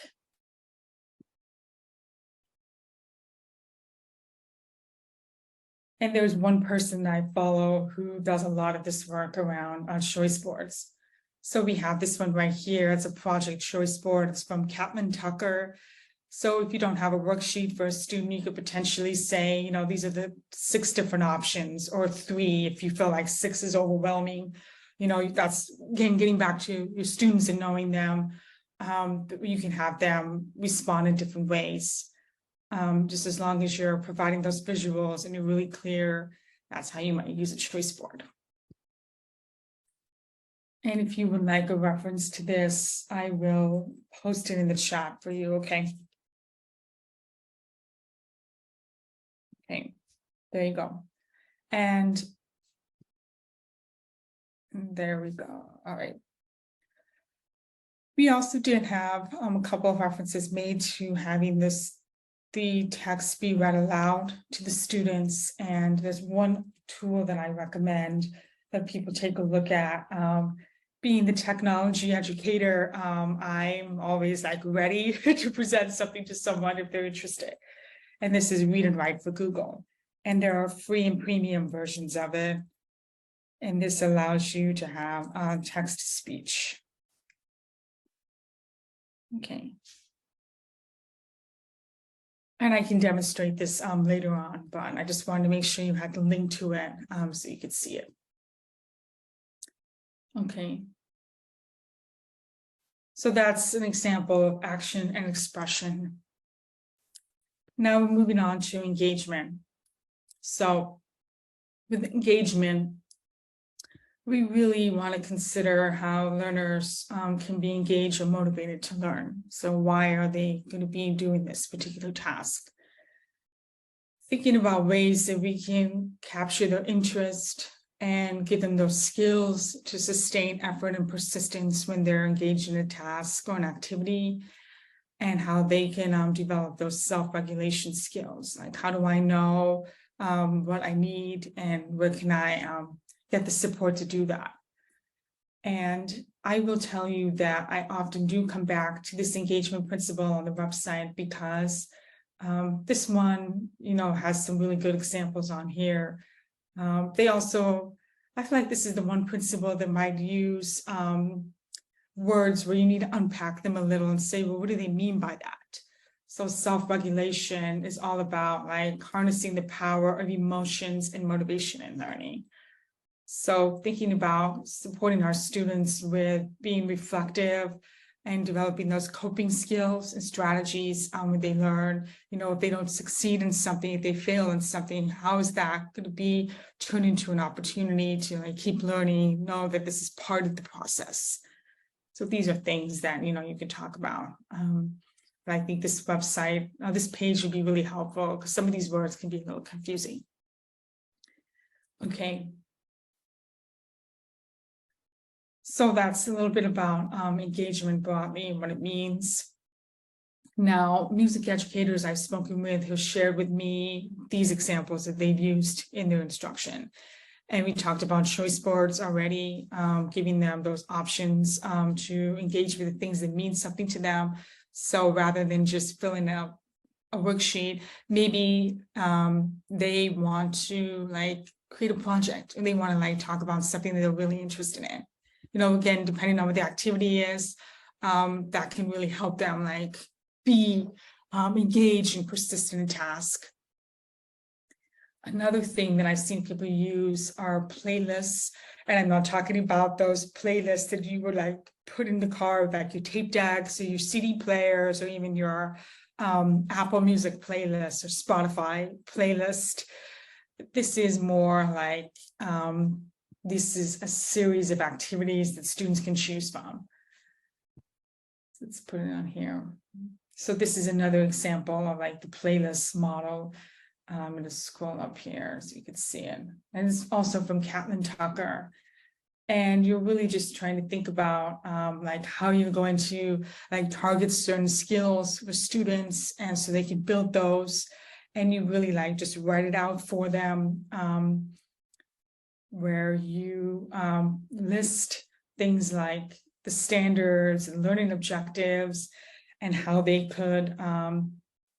And there's one person I follow who does a lot of this work around choice boards. So we have this one right here. It's a project choice board. It's from Capman Tucker. So if you don't have a worksheet for a student, you could potentially say, you know, these are the 6 different options, or 3 if you feel like 6 is overwhelming. You know, that's again getting back to your students and knowing them. You can have them respond in different ways. Just as long as you're providing those visuals and you're really clear, that's how you might use a choice board. And if you would like a reference to this, I will post it in the chat for you, okay? Okay, there you go. And there we go. All right. We also did have a couple of references made to having the text be read aloud to the students. And there's one tool that I recommend that people take a look at. Being the technology educator, I'm always like ready to present something to someone if they're interested. And this is Read and Write for Google. And there are free and premium versions of it. And this allows you to have text to speech. Okay. And I can demonstrate this later on, but I just wanted to make sure you had the link to it so you could see it. Okay. So that's an example of action and expression. Now we're moving on to engagement. So with engagement, we really want to consider how learners can be engaged or motivated to learn. So why are they going to be doing this particular task? Thinking about ways that we can capture their interest and give them those skills to sustain effort and persistence when they're engaged in a task or an activity, and how they can develop those self-regulation skills. Like, how do I know what I need, and where can I get the support to do that? And I will tell you that I often do come back to this engagement principle on the website because this one, you know, has some really good examples on here. They also, I feel like this is the one principle that might use words where you need to unpack them a little and say, well, what do they mean by that? So self-regulation is all about like harnessing the power of emotions and motivation in learning. So thinking about supporting our students with being reflective and developing those coping skills and strategies when they learn, you know, if they don't succeed in something, if they fail in something, how is that going to be turned into an opportunity to like keep learning, know that this is part of the process. So these are things that, you know, you can talk about. But I think this website, this page would be really helpful because some of these words can be a little confusing. Okay. So that's a little bit about engagement broadly and what it means. Now, music educators I've spoken with have shared with me these examples that they've used in their instruction. And we talked about choice boards already, giving them those options to engage with the things that mean something to them. So rather than just filling out a worksheet, maybe they want to like create a project and they want to like talk about something that they're really interested in. You know, again, depending on what the activity is, that can really help them like be engaged and persistent in task. Another thing that I've seen people use are playlists, and I'm not talking about those playlists that you would like put in the car, like your tape decks or your CD players or even your Apple Music playlist or Spotify playlist. This is more like, this is a series of activities that students can choose from. Let's put it on here. So this is another example of like the playlist model. I'm going to scroll up here so you can see it. And it's also from Catlin Tucker. And you're really just trying to think about like how you're going to like target certain skills for students, and so they can build those. And you really like just write it out for them, where you list things like the standards and learning objectives and how they could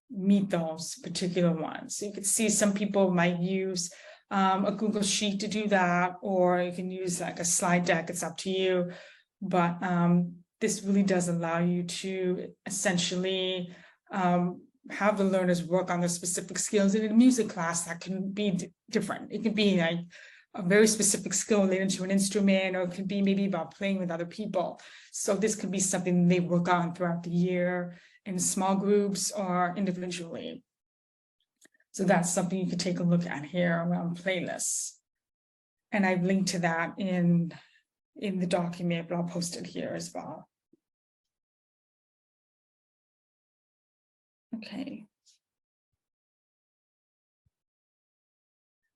meet those particular ones. So you can see some people might use a Google Sheet to do that, or you can use like a slide deck, it's up to you. But this really does allow you to essentially have the learners work on their specific skills. In a music class, that can be different. It could be like a very specific skill related to an instrument, or it could be maybe about playing with other people. So this could be something they work on throughout the year in small groups or individually. So that's something you could take a look at here around playlists. And I've linked to that in the document, but I'll post it here as well. Okay.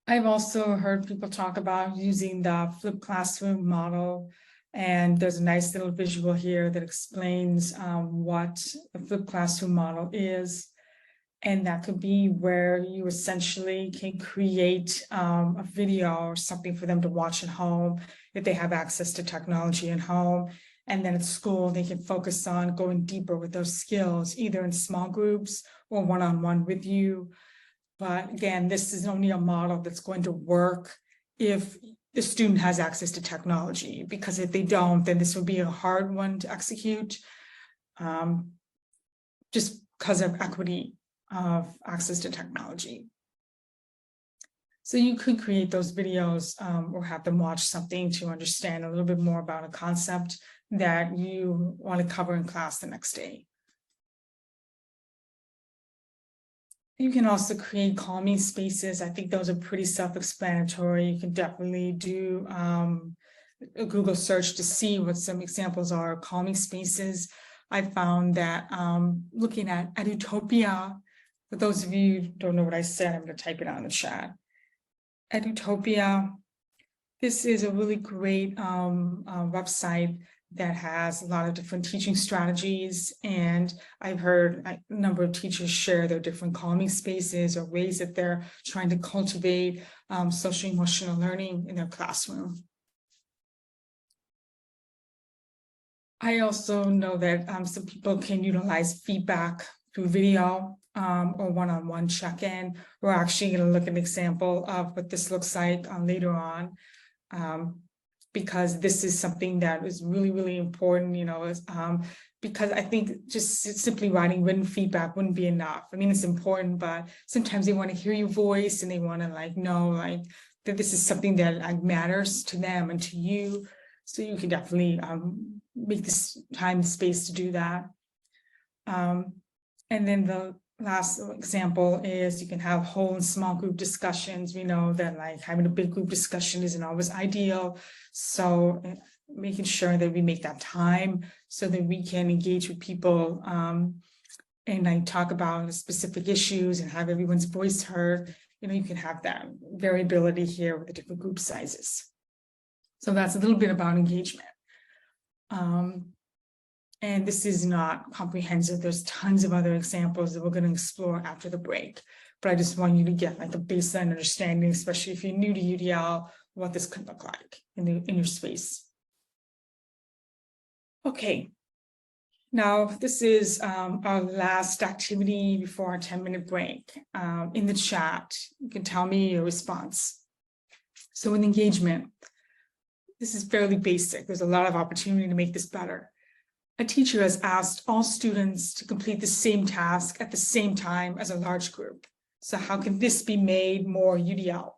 I've also heard people talk about using the flipped classroom model, and there's a nice little visual here that explains what a flipped classroom model is. And that could be where you essentially can create a video or something for them to watch at home if they have access to technology at home. And then at school, they can focus on going deeper with those skills, either in small groups or one-on-one with you. But again, this is only a model that's going to work if the student has access to technology, because if they don't, then this would be a hard one to execute, just because of equity of access to technology. So you could create those videos or have them watch something to understand a little bit more about a concept that you want to cover in class the next day. You can also create calming spaces. I think those are pretty self-explanatory. You can definitely do a Google search to see what some examples are of calming spaces. I found that looking at Edutopia, for those of you who don't know what I said, I'm going to type it out in the chat. Edutopia, this is a really great website that has a lot of different teaching strategies, and I've heard a number of teachers share their different calming spaces or ways that they're trying to cultivate social emotional learning in their classroom. I also know that some people can utilize feedback through video or one-on-one check-in. We're actually going to look at an example of what this looks like later on. Because this is something that is really, really important, you know, because I think just simply writing written feedback wouldn't be enough. I mean, it's important, but sometimes they want to hear your voice and they want to like know like that this is something that like matters to them and to you. So you can definitely make this time and space to do that. And then the last example is you can have whole and small group discussions. We know that like having a big group discussion isn't always ideal. So making sure that we make that time so that we can engage with people and like talk about specific issues and have everyone's voice heard. You know, you can have that variability here with the different group sizes. So that's a little bit about engagement. And this is not comprehensive. There's tons of other examples that we're going to explore after the break. But I just want you to get like a baseline understanding, especially if you're new to UDL, what this could look like in your space. Okay. Now, this is our last activity before our 10-minute break. In the chat, you can tell me your response. So in engagement, this is fairly basic. There's a lot of opportunity to make this better. A teacher has asked all students to complete the same task at the same time as a large group. So how can this be made more UDL?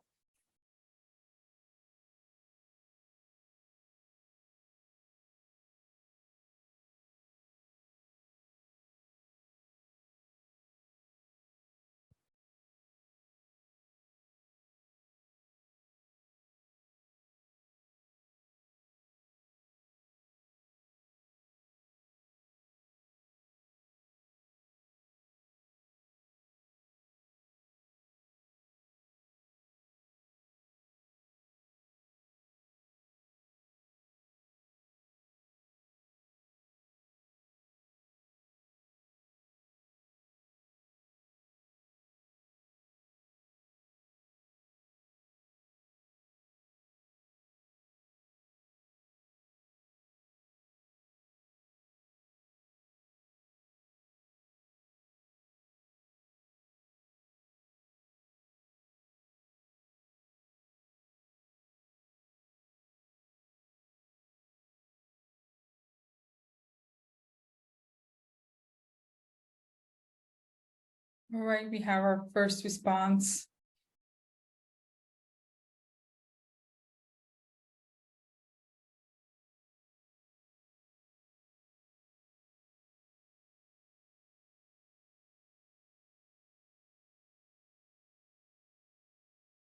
All right, we have our first response.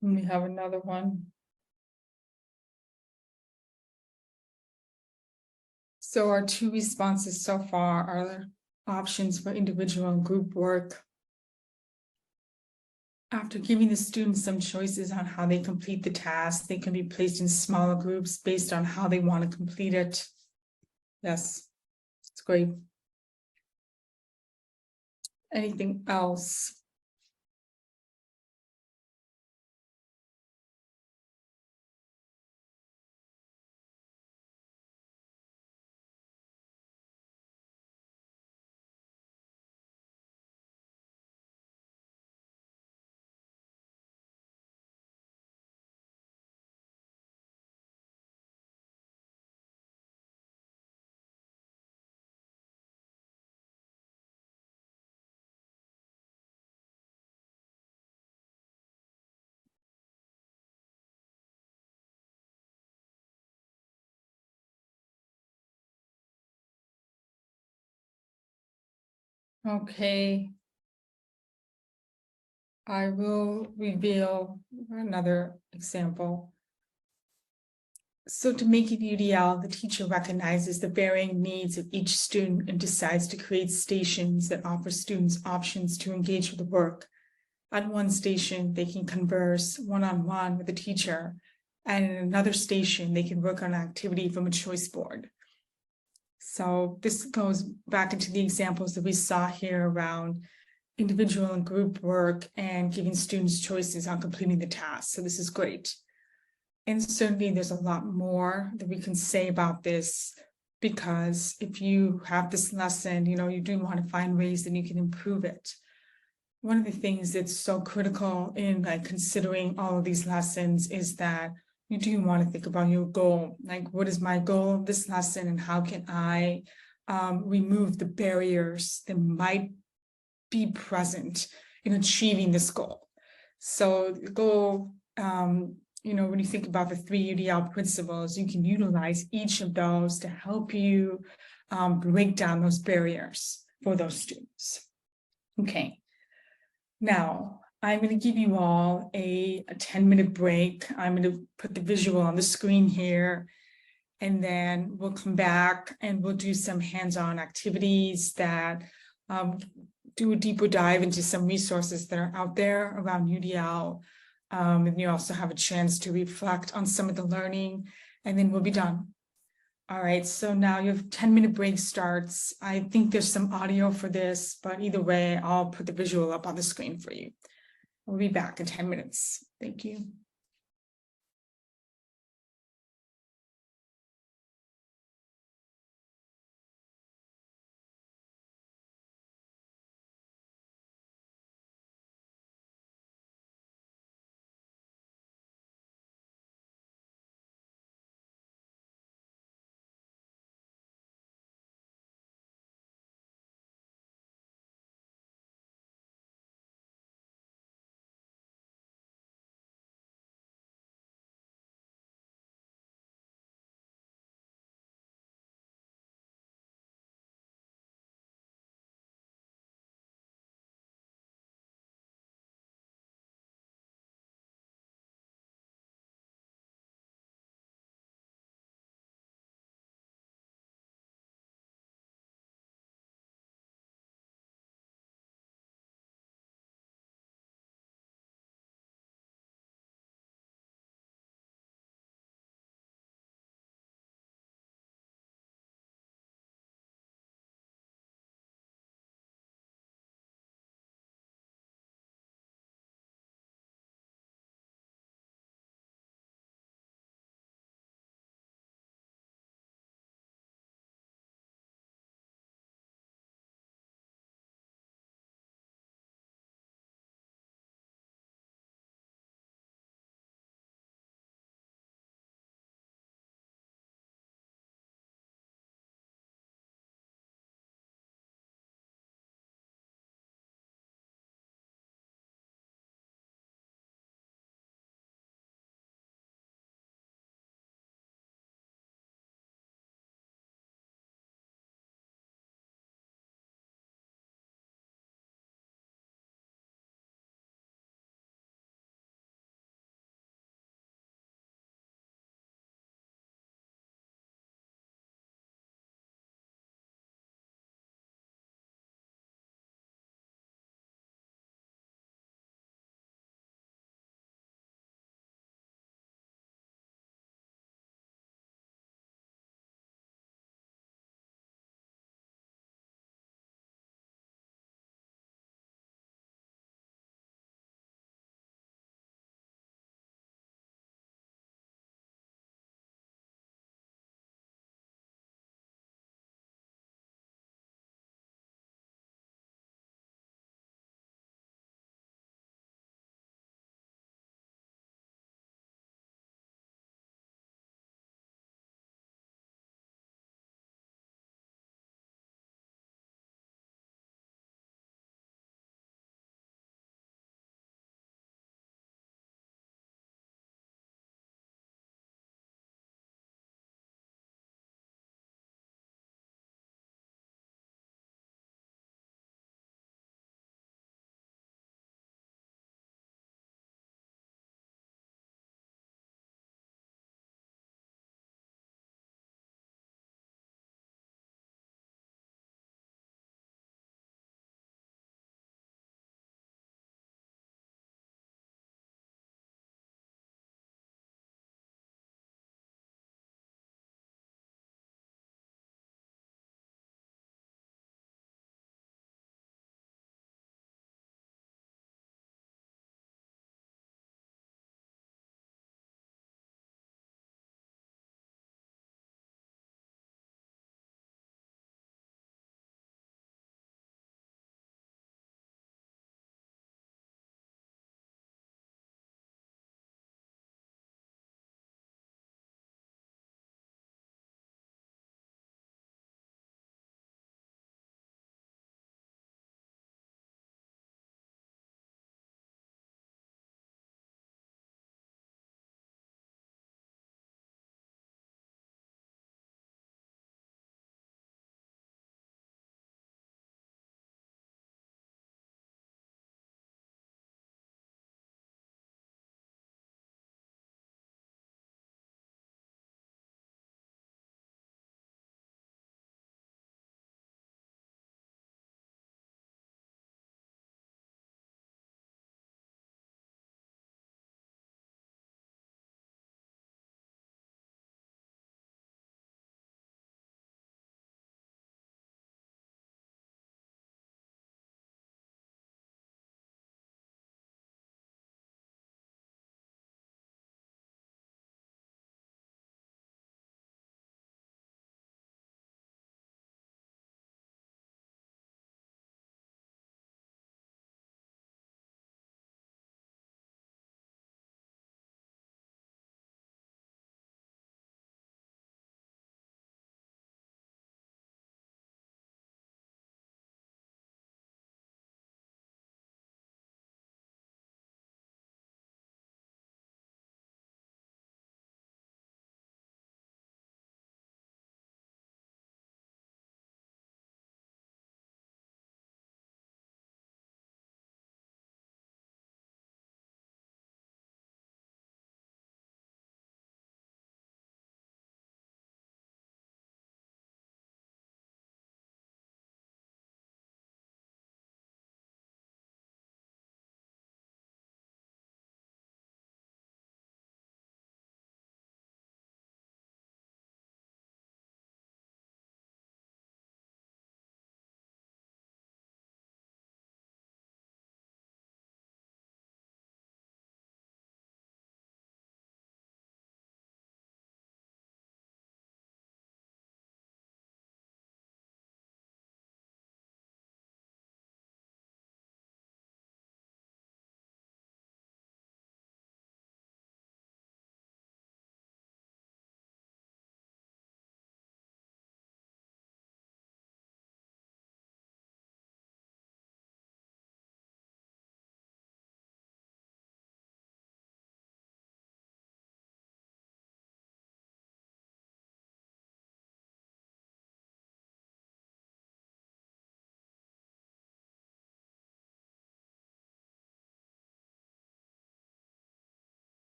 And we have another one. So our two responses so far are options for individual and group work. After giving the students some choices on how they complete the task, they can be placed in smaller groups based on how they want to complete it. Yes, it's great. Anything else? Okay. I will reveal another example. So to make it UDL, the teacher recognizes the varying needs of each student and decides to create stations that offer students options to engage with the work. At one station, they can converse one-on-one with the teacher, and in another station, they can work on an activity from a choice board. So this goes back into the examples that we saw here around individual and group work and giving students choices on completing the task. So this is great. And certainly there's a lot more that we can say about this, because if you have this lesson, you do want to find ways that you can improve it. One of the things that's so critical in considering all of these lessons is that you do want to think about your goal. Like, what is my goal of this lesson, and how can I remove the barriers that might be present in achieving this goal? So the goal, when you think about the 3 UDL principles, you can utilize each of those to help you break down those barriers for those students. Okay. Now, I'm going to give you all a 10-minute break. I'm going to put the visual on the screen here, and then we'll come back and we'll do some hands-on activities that do a deeper dive into some resources that are out there around UDL. And you also have a chance to reflect on some of the learning, and then we'll be done. All right, so now your 10-minute break starts. I think there's some audio for this, but either way, I'll put the visual up on the screen for you. We'll be back in 10 minutes. Thank you.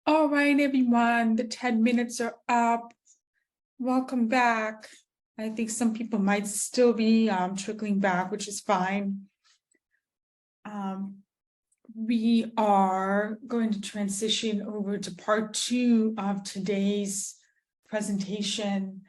All right, everyone, the 10 minutes are up. Welcome back. I think some people might still be trickling back, which is fine. We are going to transition over to part 2 of today's presentation.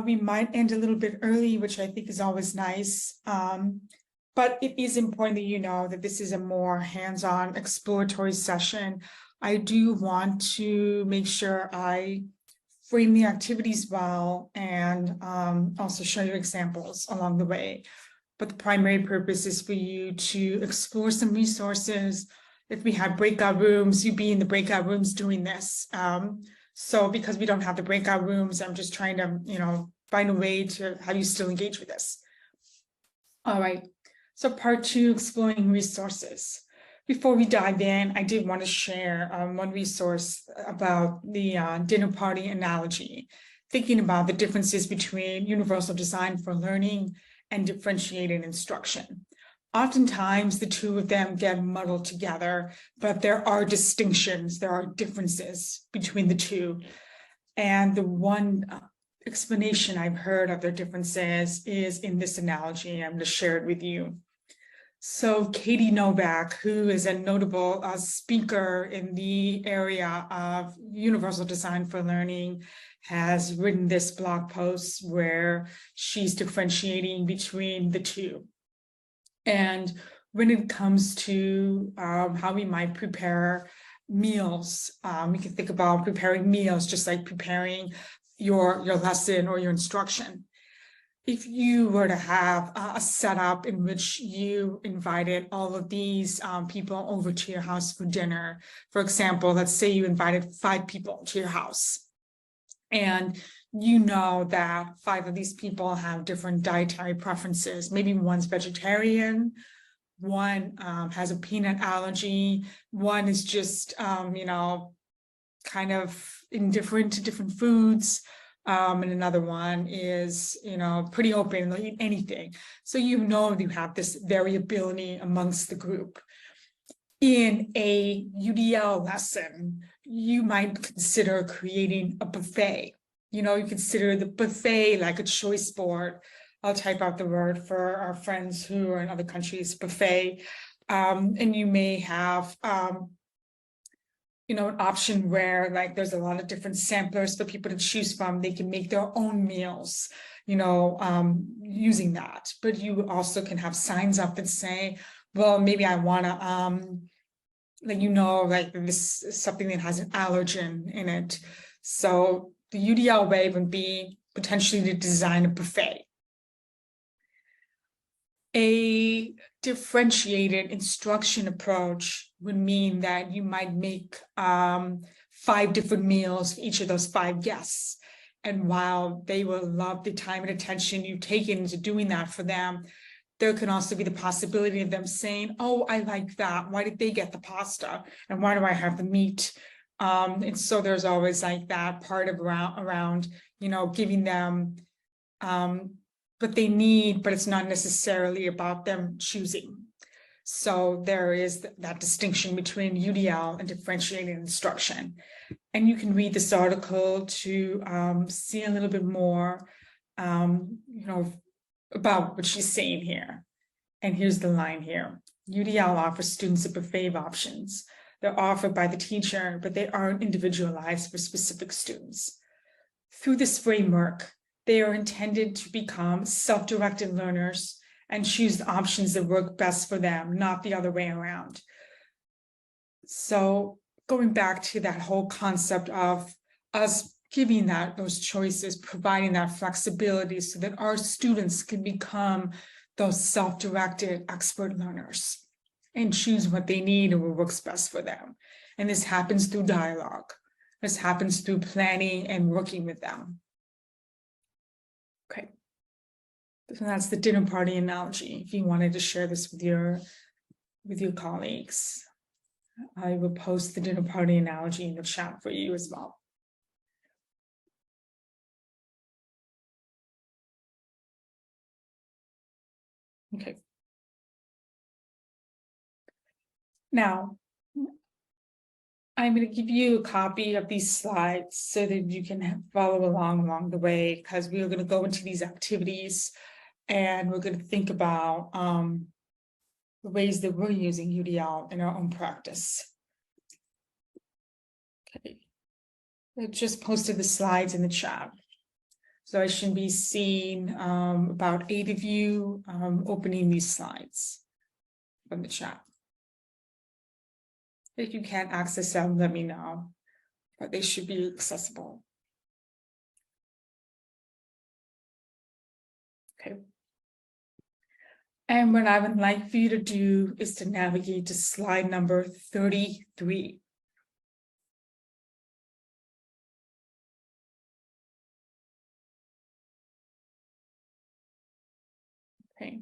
We might end a little bit early, which I think is always nice. But it is important that you know that this is a more hands-on exploratory session. I do want to make sure I frame the activities well and also show you examples along the way. But the primary purpose is for you to explore some resources. If we have breakout rooms, you be in the breakout rooms doing this. So because we don't have the breakout rooms, I'm just trying to, find a way to have you still engage with this. All right, so part 2, exploring resources. Before we dive in, I did want to share one resource about the dinner party analogy, thinking about the differences between universal design for learning and differentiated instruction. Oftentimes, the two of them get muddled together, but there are distinctions, there are differences between the two. And the one explanation I've heard of their differences is in this analogy. I'm going to share it with you. So Katie Novak, who is a notable speaker in the area of universal design for learning, has written this blog post where she's differentiating between the two. And when it comes to how we might prepare meals, we can think about preparing meals just like preparing your lesson or your instruction. If you were to have a setup in which you invited all of these people over to your house for dinner, for example, let's say you invited 5 people to your house, and you know that 5 of these people have different dietary preferences. Maybe one's vegetarian, one has a peanut allergy, one is just, kind of indifferent to different foods. And another one is, pretty open, they'll eat anything. So you have this variability amongst the group. In a UDL lesson, you might consider creating a buffet. You consider the buffet like a choice board. I'll type out the word for our friends who are in other countries, buffet. And you may have an option where there's a lot of different samplers for people to choose from. They can make their own meals, using that. But you also can have signs up that say, well, maybe I want to, this is something that has an allergen in it. So the UDL way would be potentially to design a buffet. A differentiated instruction approach would mean that you might make 5 different meals for each of those 5 guests. And while they will love the time and attention you've taken into doing that for them, there can also be the possibility of them saying, oh, I like that. Why did they get the pasta? And why do I have the meat? And so there's always that part of around giving them what they need, but it's not necessarily about them choosing. So there is that distinction between UDL and differentiated instruction. And you can read this article to see a little bit more, about what she's saying here. And here's the line here. UDL offers students a buffet of options. They're offered by the teacher, but they aren't individualized for specific students. Through this framework, they are intended to become self-directed learners and choose the options that work best for them, not the other way around. So going back to that whole concept of us giving those choices, providing that flexibility so that our students can become those self-directed expert learners and choose what they need and what works best for them. And this happens through dialogue. This happens through planning and working with them. Okay, so that's the dinner party analogy. If you wanted to share this with your colleagues, I will post the dinner party analogy in the chat for you as well. Okay. Now, I'm going to give you a copy of these slides so that you can follow along the way, because we are going to go into these activities and we're going to think about the ways that we're using UDL in our own practice. Okay. I just posted the slides in the chat. So I should be seeing about 8 of you opening these slides from the chat. If you can't access them, let me know, but they should be accessible. Okay. And what I would like for you to do is to navigate to slide number 33. Okay.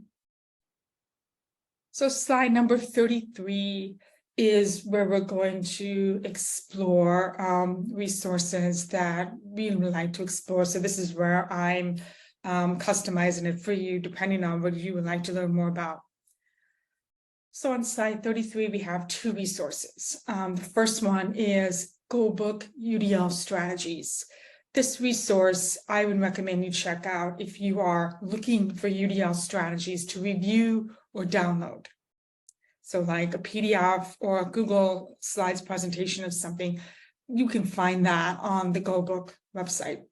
So slide number 33 is where we're going to explore resources that we would like to explore. So this is where I'm customizing it for you, depending on what you would like to learn more about. So on slide 33, we have 2 resources. The first one is Goldbook UDL Strategies. This resource I would recommend you check out if you are looking for UDL strategies to review or download. So like a PDF or a Google Slides presentation of something, you can find that on the Goldbook website.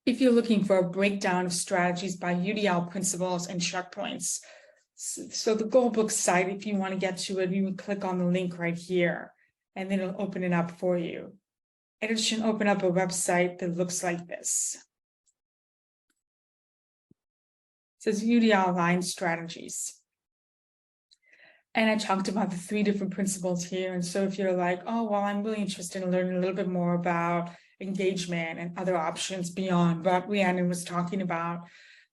If you're looking for a breakdown of strategies by UDL principles and checkpoints, so the Goldbook site, if you want to get to it, you would click on the link right here, and then it'll open it up for you. And it should open up a website that looks like this. It says UDL aligned strategies. And I talked about the 3 different principles here. And so if you're like, oh, well, I'm really interested in learning a little bit more about engagement and other options beyond what Rhiannon was talking about.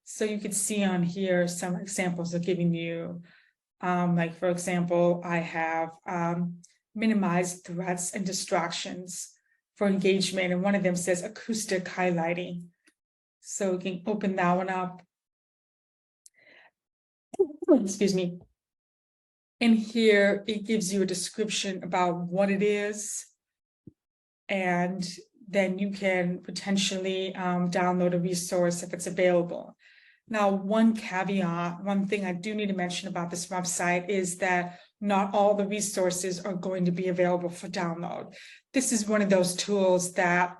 So you could see on here some examples of giving you, like, for example, I have minimized threats and distractions for engagement. And one of them says acoustic highlighting. So we can open that one up. Excuse me. And here it gives you a description about what it is. And then you can potentially download a resource if it's available. Now, one caveat, one thing I do need to mention about this website is that not all the resources are going to be available for download. This is one of those tools that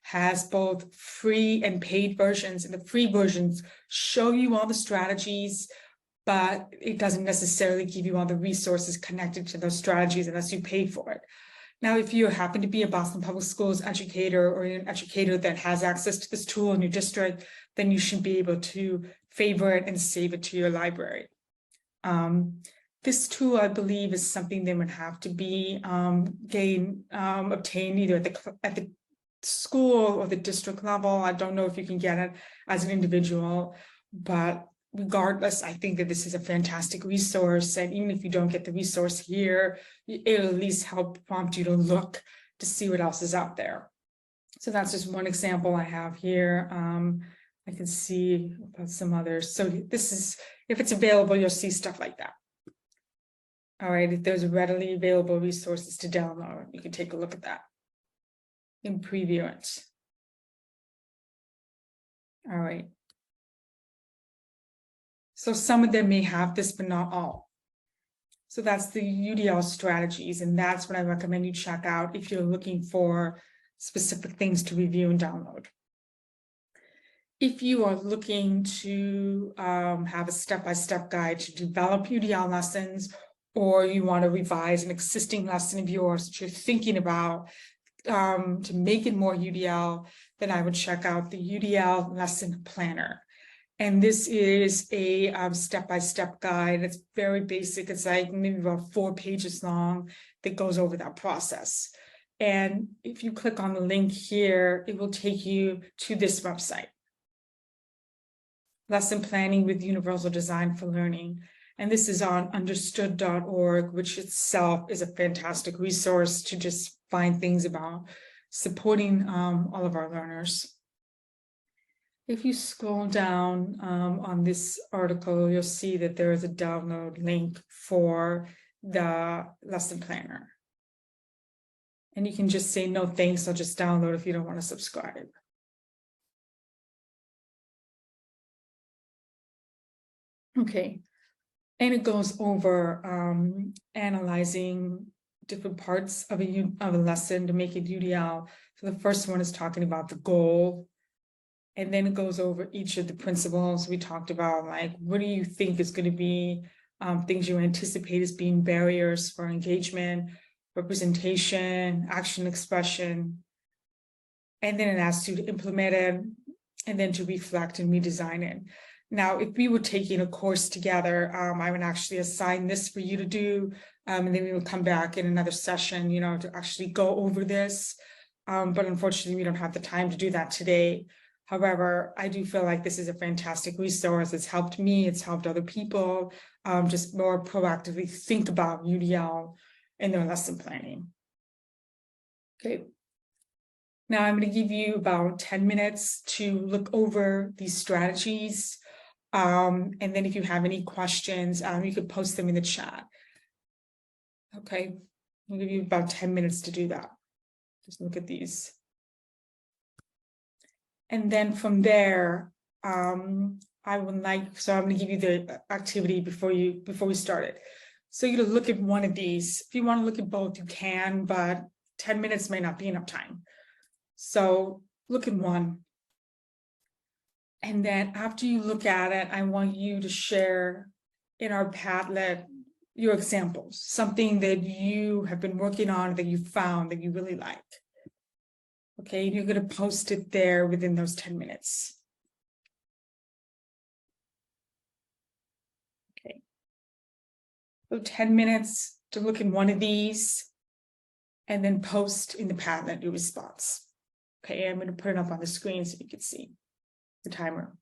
has both free and paid versions, and the free versions show you all the strategies, but it doesn't necessarily give you all the resources connected to those strategies unless you pay for it. Now, if you happen to be a Boston Public Schools educator or an educator that has access to this tool in your district, then you should be able to favorite and save it to your library. This tool, I believe, is something that would have to be obtained either at the school or the district level. I don't know if you can get it as an individual, but regardless, I think that this is a fantastic resource. And even if you don't get the resource here, it'll at least help prompt you to look to see what else is out there. So that's just one example I have here. I can see about some others. So this is, if it's available, you'll see stuff like that. All right, if there's readily available resources to download, you can take a look at that and preview it. All right. So some of them may have this, but not all. So that's the UDL strategies, and that's what I recommend you check out if you're looking for specific things to review and download. If you are looking to have a step-by-step guide to develop UDL lessons, or you want to revise an existing lesson of yours that you're thinking about to make it more UDL, then I would check out the UDL lesson planner. And this is a step-by-step guide. It's very basic. It's like maybe about 4 pages long that goes over that process. And if you click on the link here, it will take you to this website. Lesson Planning with Universal Design for Learning. And this is on understood.org, which itself is a fantastic resource to just find things about supporting all of our learners. If you scroll down on this article, you'll see that there is a download link for the lesson planner. And you can just say, no, thanks, I'll just download if you don't want to subscribe. Okay, and it goes over analyzing different parts of a lesson to make it UDL. So the first one is talking about the goal. And then it goes over each of the principles we talked about, like, what do you think is going to be things you anticipate as being barriers for engagement, representation, action expression. And then it asks you to implement it and then to reflect and redesign it. Now, if we were taking a course together, I would actually assign this for you to do, and then we would come back in another session, you know, to actually go over this. But unfortunately, we don't have the time to do that today. However, I do feel like this is a fantastic resource. It's helped me, it's helped other people just more proactively think about UDL in their lesson planning. Okay. Now I'm going to give you about 10 minutes to look over these strategies. And then if you have any questions, you could post them in the chat. Okay, I'll give you about 10 minutes to do that. Just look at these. And then from there, I would like, so I'm going to give you the activity before we start it. So you're going to look at one of these. If you want to look at both, you can, but 10 minutes may not be enough time. So look at one. And then after you look at it, I want you to share in our Padlet your examples, something that you have been working on that you found that you really like. Okay, you're going to post it there within those 10 minutes. Okay. So 10 minutes to look in one of these and then post in the Padlet your response. Okay, I'm going to put it up on the screen so you can see the timer.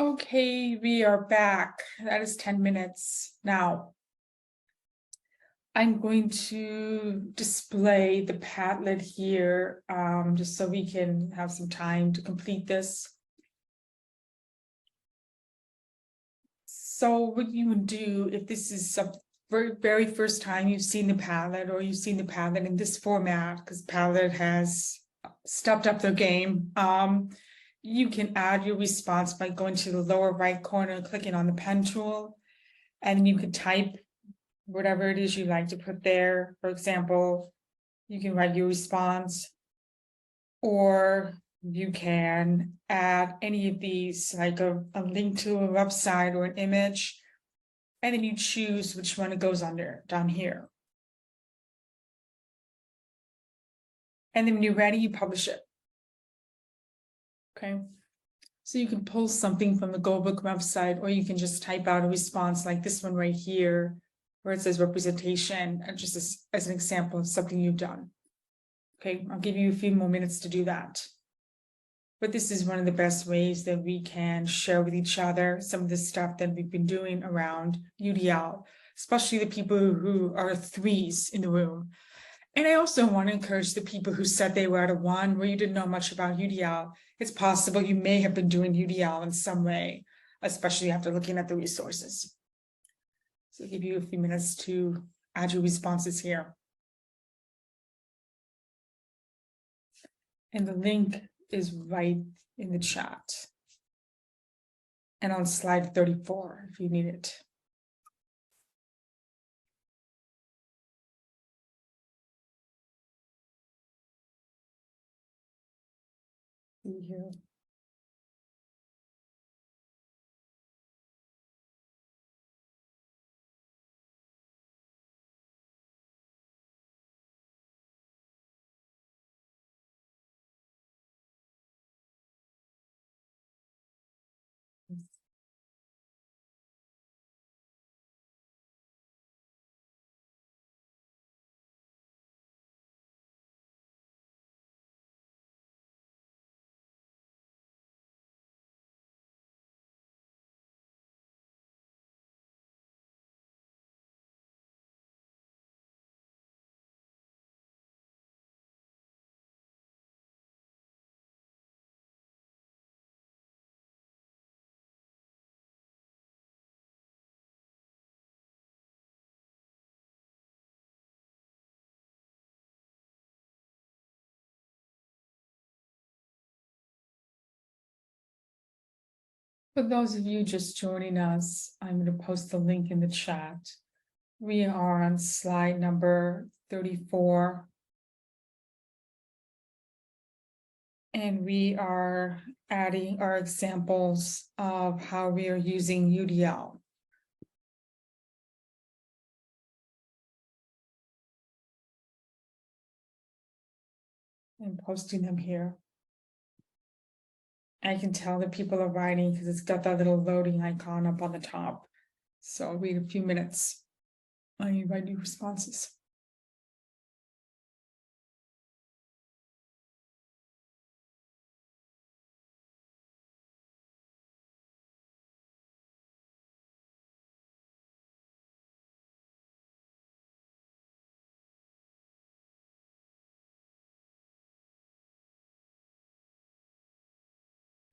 Okay, we are back. That is 10 minutes. Now, I'm going to display the Padlet here, just so we can have some time to complete this. So what you would do if this is some very first time you've seen the Padlet, or you've seen the Padlet in this format, because Padlet has stepped up their game. You can add your response by going to the lower right corner and clicking on the pen tool, and you can type whatever it is you like to put there. For example, you can write your response, or you can add any of these, like a link to a website or an image, and then you choose which one it goes under down here. And then when you're ready, you publish it. Okay. So you can pull something from the GoBook website, or you can just type out a response like this one right here, where it says representation, and just as an example of something you've done. Okay, I'll give you a few more minutes to do that. But this is one of the best ways that we can share with each other some of the stuff that we've been doing around UDL, especially the people who are threes in the room. And I also want to encourage the people who said they were at a one where you didn't know much about UDL. It's possible you may have been doing UDL in some way, especially after looking at the resources. So I'll give you a few minutes to add your responses here. And the link is right in the chat and on slide 34 if you need it. See here. For those of you just joining us, I'm going to post the link in the chat. We are on slide number 34. And we are adding our examples of how we are using UDL. And posting them here. I can tell that people are writing because it's got that little loading icon up on the top. So I'll wait a few minutes. I write new responses.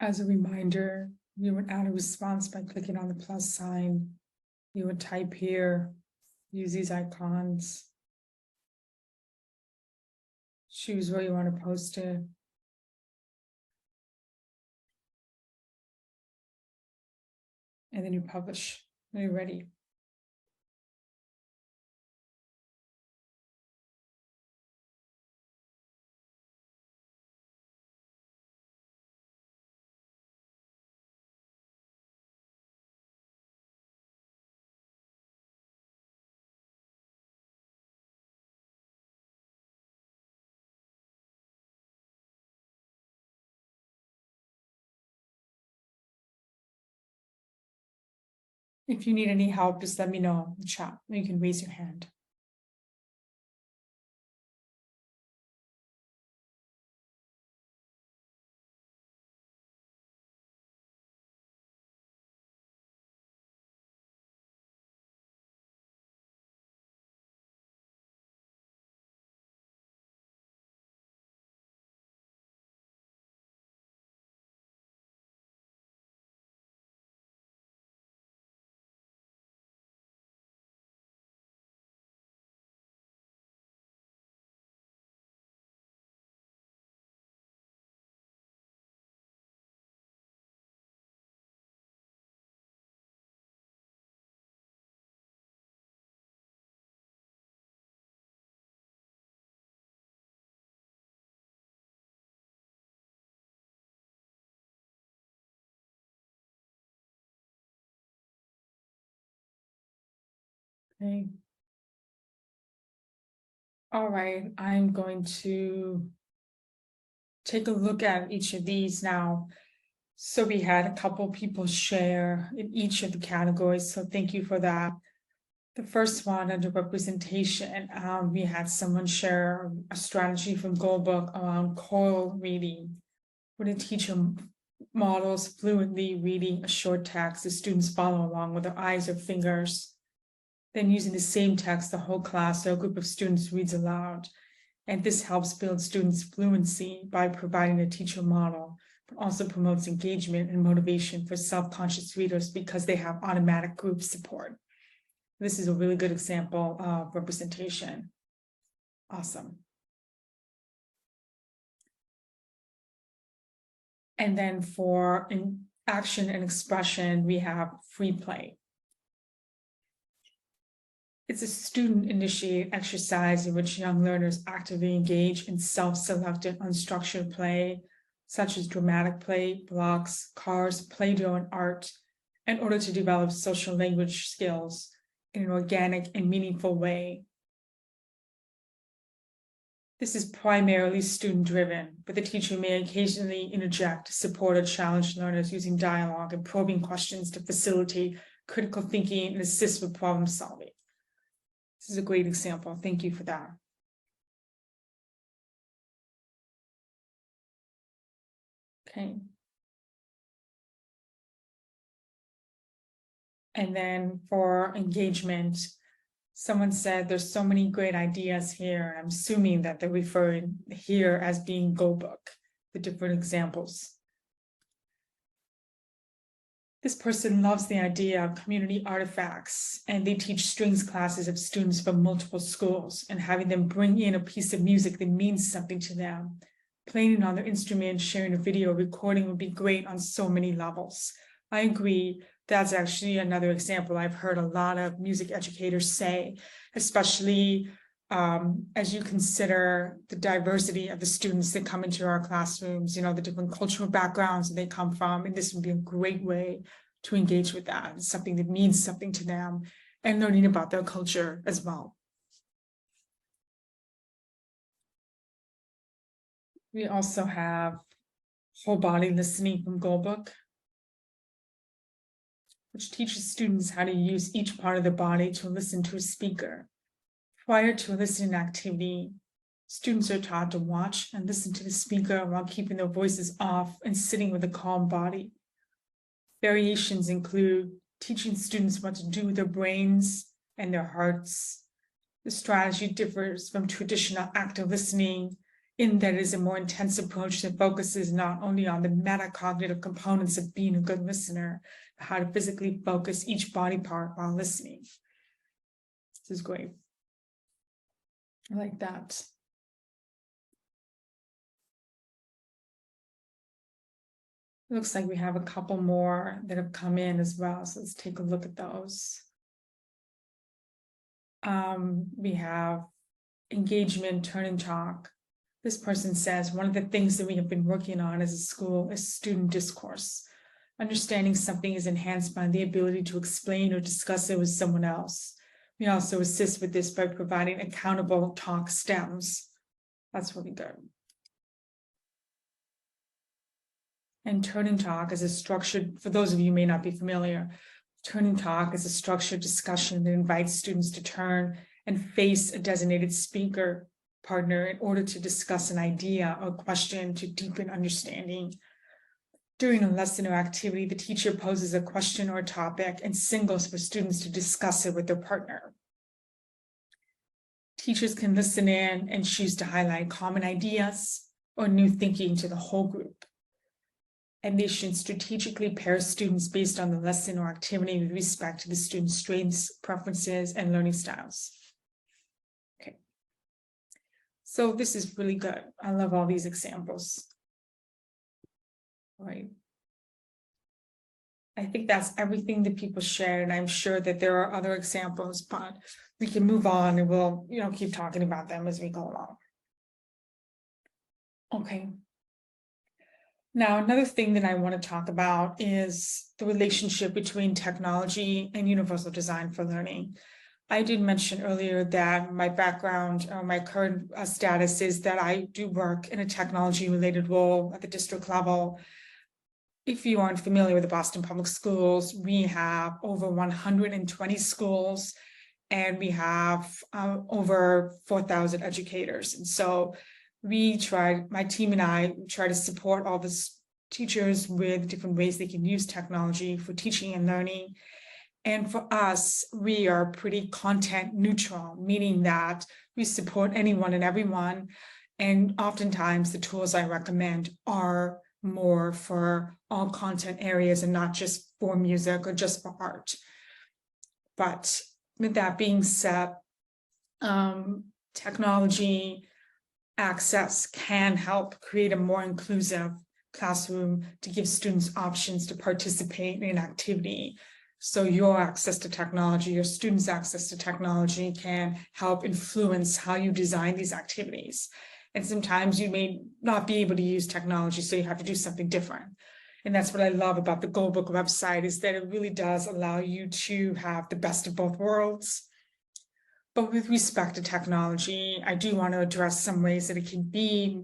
As a reminder, you would add a response by clicking on the plus sign. You would type here, use these icons. Choose where you want to post it. And then you publish when you're ready. If you need any help, just let me know in the chat. You can raise your hand. Okay. All right, I'm going to take a look at each of these now. So we had a couple people share in each of the categories, so thank you for that. The first one under representation, we had someone share a strategy from Goldbook around choral reading. When a teacher models fluently reading a short text, the students follow along with their eyes or fingers. Then using the same text, the whole class or a group of students reads aloud. And this helps build students' fluency by providing a teacher model, but also promotes engagement and motivation for self-conscious readers because they have automatic group support. This is a really good example of representation. Awesome. And then for action and expression, we have free play. It's a student-initiated exercise in which young learners actively engage in self-selected unstructured play, such as dramatic play, blocks, cars, Play-Doh, and art, in order to develop social language skills in an organic and meaningful way. This is primarily student-driven, but the teacher may occasionally interject to support or challenge learners using dialogue and probing questions to facilitate critical thinking and assist with problem solving. This is a great example. Thank you for that. Okay. And then for engagement, someone said there's so many great ideas here. I'm assuming that they're referring here as being Goldbook, the different examples. This person loves the idea of community artifacts, and they teach strings classes of students from multiple schools, and having them bring in a piece of music that means something to them. Playing it on their instrument, sharing a video recording would be great on so many levels. I agree. That's actually another example I've heard a lot of music educators say, especially as you consider the diversity of the students that come into our classrooms, you know, the different cultural backgrounds that they come from, and this would be a great way to engage with that. It's something that means something to them, and learning about their culture as well. We also have whole body listening from Goldbook, which teaches students how to use each part of the body to listen to a speaker. Prior to a listening activity, students are taught to watch and listen to the speaker while keeping their voices off and sitting with a calm body. Variations include teaching students what to do with their brains and their hearts. The strategy differs from traditional active listening in that it is a more intense approach that focuses not only on the metacognitive components of being a good listener, but how to physically focus each body part while listening. This is great. I like that. It looks like we have a couple more that have come in as well, so let's take a look at those. We have engagement, turn and talk. This person says, one of the things that we have been working on as a school is student discourse. Understanding something is enhanced by the ability to explain or discuss it with someone else. We also assist with this by providing accountable talk stems. That's really good. And turn and talk is a structured, for those of you who may not be familiar, turn and talk is a structured discussion that invites students to turn and face a designated speaker partner in order to discuss an idea or question to deepen understanding. During a lesson or activity, the teacher poses a question or a topic and signals for students to discuss it with their partner. Teachers can listen in and choose to highlight common ideas or new thinking to the whole group. And they should strategically pair students based on the lesson or activity with respect to the student's strengths, preferences, and learning styles. Okay. So this is really good. I love all these examples. All right. I think that's everything that people shared, and I'm sure that there are other examples, but we can move on and we'll, keep talking about them as we go along. Okay. Now, another thing that I want to talk about is the relationship between technology and universal design for learning. I did mention earlier that my background, my current status is that I do work in a technology-related role at the district level. If you aren't familiar with the Boston Public Schools, we have over 120 schools, and we have over 4,000 educators. And so my team and I try to support all the teachers with different ways they can use technology for teaching and learning. And for us, we are pretty content neutral, meaning that we support anyone and everyone. And oftentimes the tools I recommend are more for all content areas and not just for music or just for art. But with that being said, technology access can help create a more inclusive classroom to give students options to participate in activity. So your access to technology, your students' access to technology can help influence how you design these activities. And sometimes you may not be able to use technology, so you have to do something different. And that's what I love about the Goldbook website, is that it really does allow you to have the best of both worlds. But with respect to technology, I do want to address some ways that it can be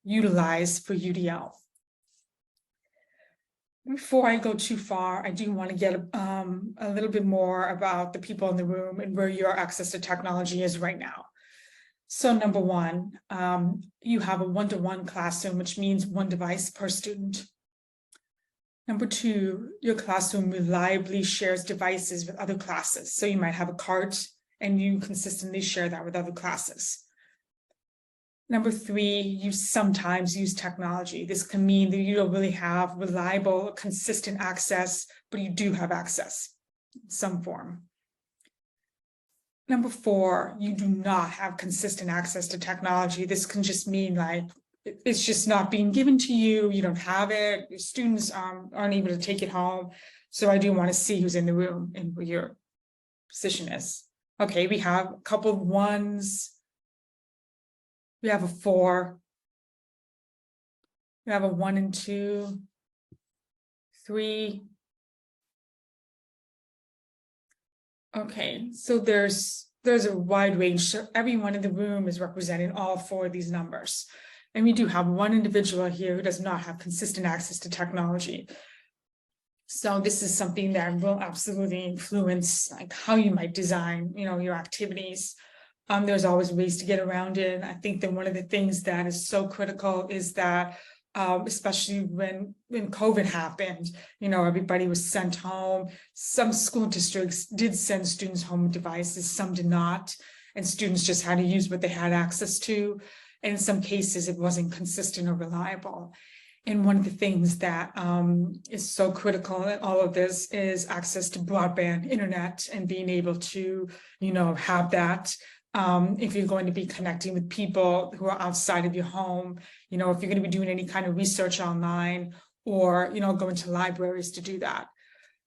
utilized for UDL. Before I go too far, I do want to get a little bit more about the people in the room and where your access to technology is right now. So number one, you have a one-to-one classroom, which means one device per student. Number two, your classroom reliably shares devices with other classes. So you might have a cart and you consistently share that with other classes. Number three, you sometimes use technology. This can mean that you don't really have reliable, consistent access, but you do have access in some form. Number four, you do not have consistent access to technology. This can just mean like, it's just not being given to you. You don't have it. Your students aren't able to take it home. So I do want to see who's in the room and what your position is. Okay, we have a couple of ones. We have a 4. We have a 1 and 2, 3. Okay, so there's a wide range. So everyone in the room is representing all 4 of these numbers. And we do have one individual here who does not have consistent access to technology. So this is something that will absolutely influence like how you might design, your activities. There's always ways to get around it. I think that one of the things that is so critical is that, especially when COVID happened, everybody was sent home. Some school districts did send students home with devices, some did not, and students just had to use what they had access to. And in some cases, it wasn't consistent or reliable. And one of the things that is so critical in all of this is access to broadband internet and being able to, have that. If you're going to be connecting with people who are outside of your home, if you're going to be doing any kind of research online or, going to libraries to do that.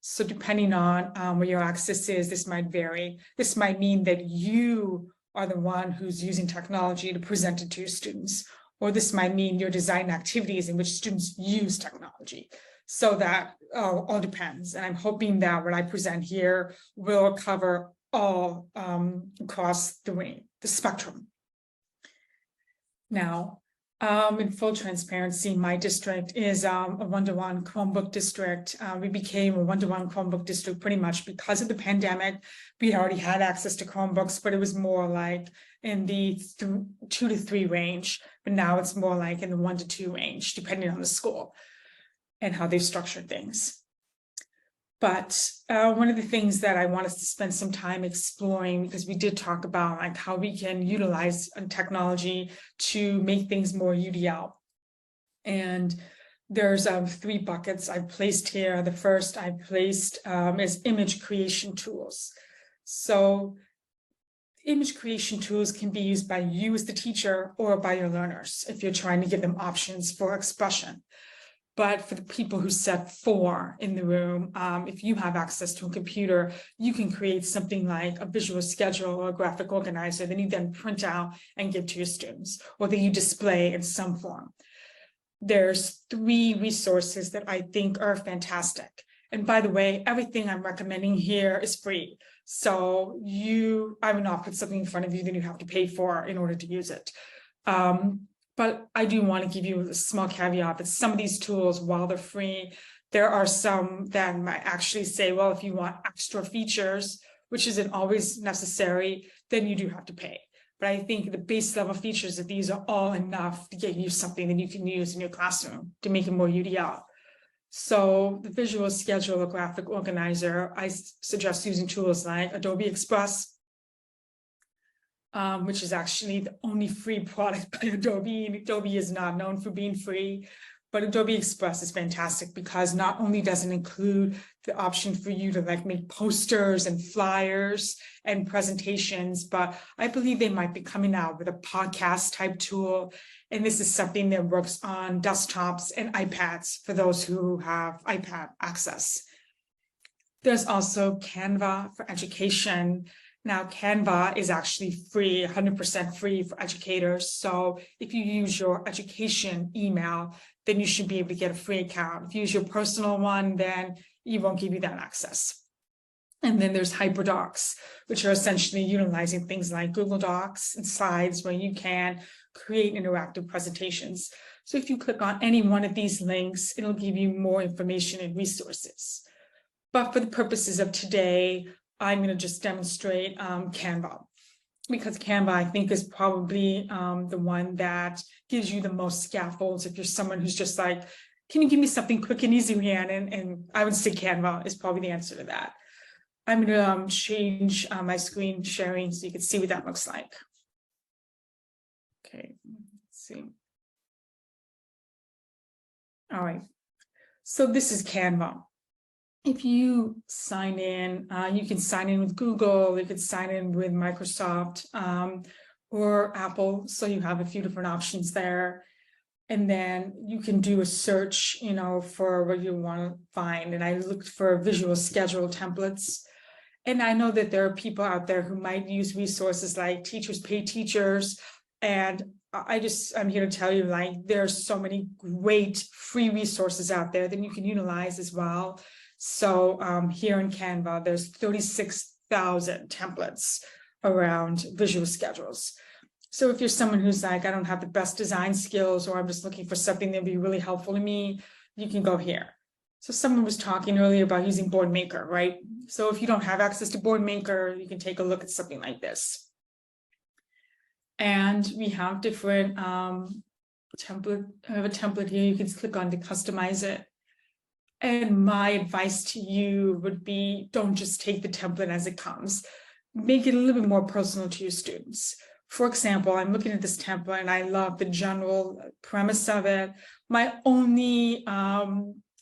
So depending on where your access is, this might vary. This might mean that you are the one who's using technology to present it to your students, or this might mean you're designing activities in which students use technology. So that all depends. And I'm hoping that what I present here will cover all across the spectrum. Now, in full transparency, my district is a one-to-one Chromebook district. We became a one-to-one Chromebook district pretty much because of the pandemic. We already had access to Chromebooks, but it was more like in the 2 to 3 range. But now it's more like in the 1 to 2 range, depending on the school and how they've structured things. But one of the things that I want us to spend some time exploring, because we did talk about like how we can utilize technology to make things more UDL. And there's 3 buckets I've placed here. The first I placed is image creation tools. So image creation tools can be used by you as the teacher or by your learners if you're trying to give them options for expression. But for the people who said 4 in the room, if you have access to a computer, you can create something like a visual schedule or a graphic organizer that you then print out and give to your students, or that you display in some form. There's 3 resources that I think are fantastic. And by the way, everything I'm recommending here is free. So I would not put something in front of you that you have to pay for in order to use it. But I do want to give you a small caveat that some of these tools, while they're free, there are some that might actually say, well, if you want extra features, which isn't always necessary, then you do have to pay. But I think the base level features of these are all enough to get you something that you can use in your classroom to make it more UDL. So the visual scheduler, graphic organizer, I suggest using tools like Adobe Express, which is actually the only free product by Adobe, and Adobe is not known for being free, but Adobe Express is fantastic because not only does it include the option for you to like make posters and flyers and presentations, but I believe they might be coming out with a podcast type tool. And this is something that works on desktops and iPads for those who have iPad access. There's also Canva for education. Now, Canva is actually free, 100% free for educators. So if you use your education email, then you should be able to get a free account. If you use your personal one, then you won't give you that access. And then there's HyperDocs, which are essentially utilizing things like Google Docs and slides where you can create interactive presentations. So if you click on any one of these links, it'll give you more information and resources. But for the purposes of today, I'm going to just demonstrate Canva, because Canva, I think, is probably the one that gives you the most scaffolds if you're someone who's just like, can you give me something quick and easy, Rhiannon? And I would say Canva is probably the answer to that. I'm going to change my screen sharing so you can see what that looks like. Okay, let's see. All right, so this is Canva. If you sign in, you can sign in with Google, you could sign in with Microsoft or Apple. So you have a few different options there. And then you can do a search, for what you want to find. And I looked for visual schedule templates. And I know that there are people out there who might use resources like Teachers Pay Teachers. And I'm here to tell you, like, there's so many great free resources out there that you can utilize as well. So here in Canva, there's 36,000 templates around visual schedules. So if you're someone who's like, I don't have the best design skills, or I'm just looking for something that'd be really helpful to me, you can go here. So someone was talking earlier about using Boardmaker, right? So if you don't have access to Boardmaker, you can take a look at something like this. And we have different template. I have a template here. You can click on to customize it. And my advice to you would be, don't just take the template as it comes. Make it a little bit more personal to your students. For example, I'm looking at this template and I love the general premise of it. My only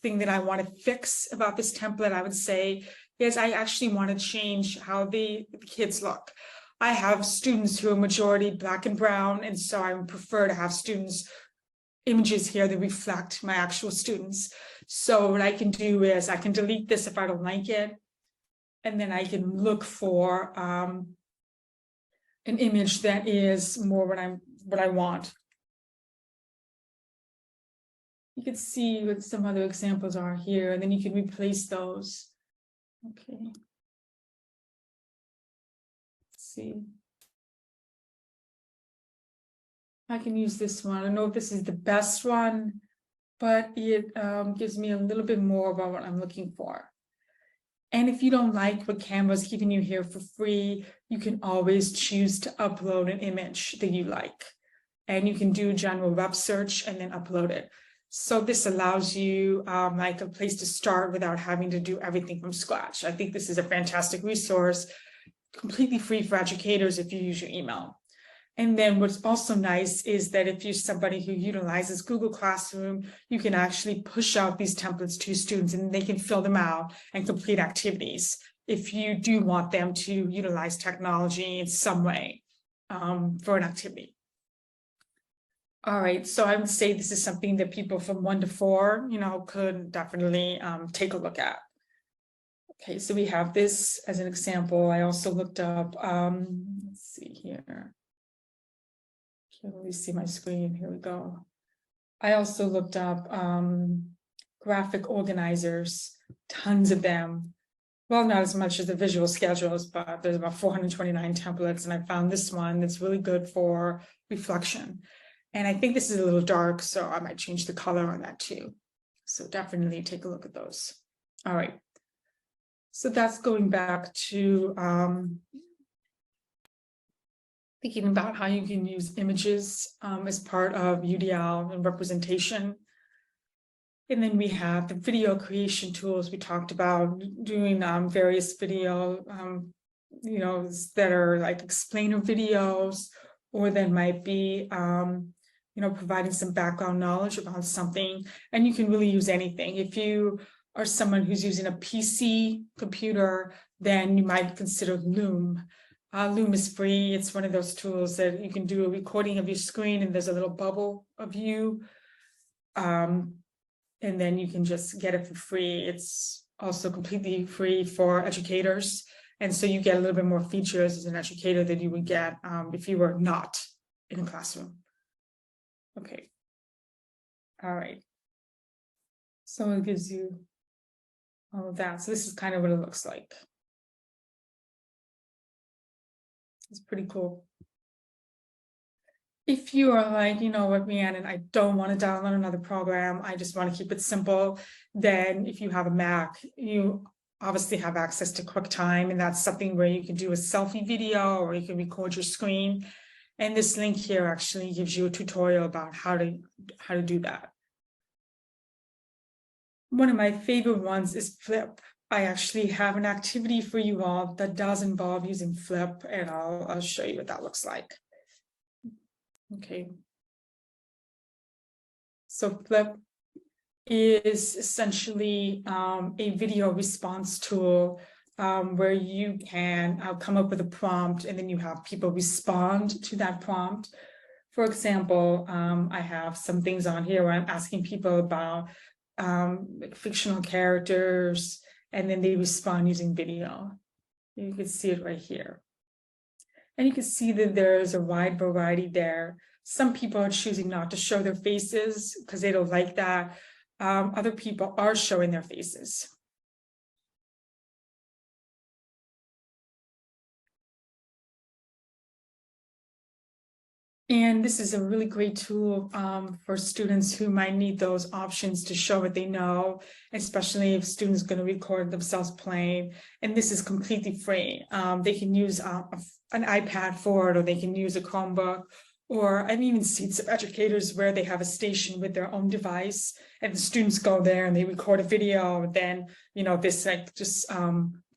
thing that I want to fix about this template, I would say, is I actually want to change how the kids look. I have students who are majority Black and brown, and so I would prefer to have images here that reflect my actual students. So what I can do is I can delete this if I don't like it, and then I can look for an image that is more what I want. You can see what some other examples are here, and then you can replace those. Okay. Let's see. I can use this one. I don't know if this is the best one, but it gives me a little bit more about what I'm looking for. And if you don't like what Canva is giving you here for free, you can always choose to upload an image that you like. And you can do general web search and then upload it. So this allows you like a place to start without having to do everything from scratch. I think this is a fantastic resource, completely free for educators if you use your email. And then what's also nice is that if you're somebody who utilizes Google Classroom, you can actually push out these templates to students and they can fill them out and complete activities if you do want them to utilize technology in some way for an activity. All right, so I would say this is something that people from 1 to 4, could definitely take a look at. Okay, so we have this as an example. I also looked up, let's see here. Can't really see my screen. Here we go. I also looked up graphic organizers, tons of them. well, not as much as the visual schedules, but there's about 429 templates, and I found this one that's really good for reflection. And I think this is a little dark, so I might change the color on that too. So definitely take a look at those. All right. So that's going back to thinking about how you can use images as part of UDL and representation. And then we have the video creation tools. We talked about doing various video, that are like explainer videos, or that might be, providing some background knowledge about something. And you can really use anything. If you are someone who's using a PC computer, then you might consider Loom. Loom is free. It's one of those tools that you can do a recording of your screen, and there's a little bubble of you. And then you can just get it for free. It's also completely free for educators. And so you get a little bit more features as an educator than you would get if you were not in a classroom. Okay. All right. So it gives you all of that. So this is kind of what it looks like. It's pretty cool. If you are like, you know what, Rhiannon, I don't want to download another program, I just want to keep it simple, then if you have a Mac, you obviously have access to QuickTime, and that's something where you can do a selfie video or you can record your screen. And this link here actually gives you a tutorial about how to do that. One of my favorite ones is Flip. I actually have an activity for you all that does involve using Flip, and I'll show you what that looks like. Okay. So Flip is essentially a video response tool where you can come up with a prompt, and then you have people respond to that prompt. For example, I have some things on here where I'm asking people about fictional characters, and then they respond using video. You can see it right here. And you can see that there's a wide variety there. Some people are choosing not to show their faces because they don't like that. Other people are showing their faces. And this is a really great tool for students who might need those options to show what they know, especially if students are going to record themselves playing. And this is completely free. They can use an iPad for it, or they can use a Chromebook. Or I've even seen some educators where they have a station with their own device, and the students go there and they record a video, and then, this like just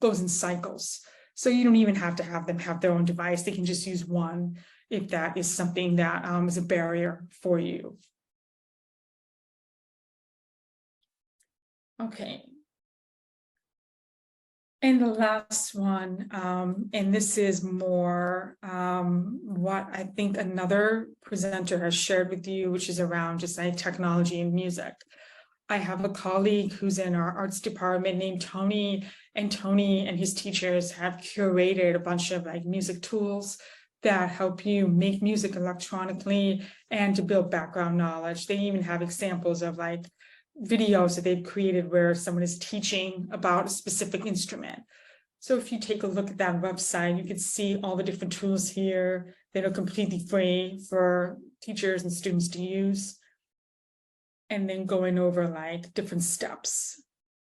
goes in cycles. So you don't even have to have them have their own device. They can just use one if that is something that is a barrier for you. Okay. And the last one, and this is more what I think another presenter has shared with you, which is around just like technology and music. I have a colleague who's in our arts department named Tony, and Tony and his teachers have curated a bunch of like music tools that help you make music electronically and to build background knowledge. They even have examples of like videos that they've created where someone is teaching about a specific instrument. So if you take a look at that website, you can see all the different tools here that are completely free for teachers and students to use. And then going over like different steps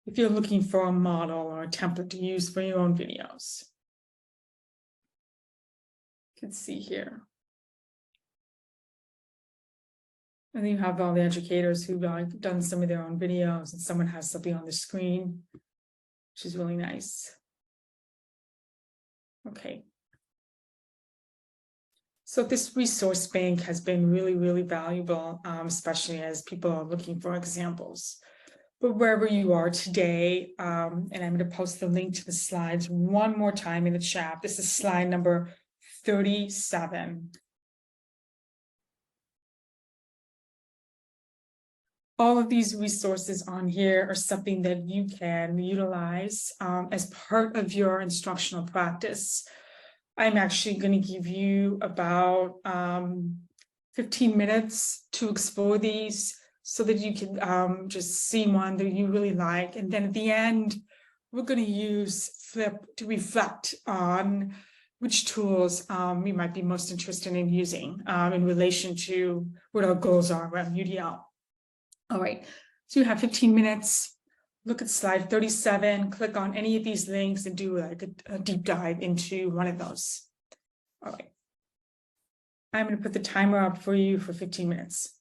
if you're looking for a model or a template to use for your own videos. You can see here. And then you have all the educators who've done some of their own videos, and someone has something on the screen, which is really nice. Okay. So this resource bank has been really, really valuable, especially as people are looking for examples. But wherever you are today, and I'm going to post the link to the slides one more time in the chat. This is slide number 37. All of these resources on here are something that you can utilize as part of your instructional practice. I'm actually going to give you about 15 minutes to explore these so that you can just see one that you really like. And then at the end, we're going to use Flip to reflect on which tools we might be most interested in using in relation to what our goals are around UDL. All right, so you have 15 minutes. Look at slide 37, click on any of these links and do like a deep dive into one of those. All right. I'm going to put the timer up for you for 15 minutes.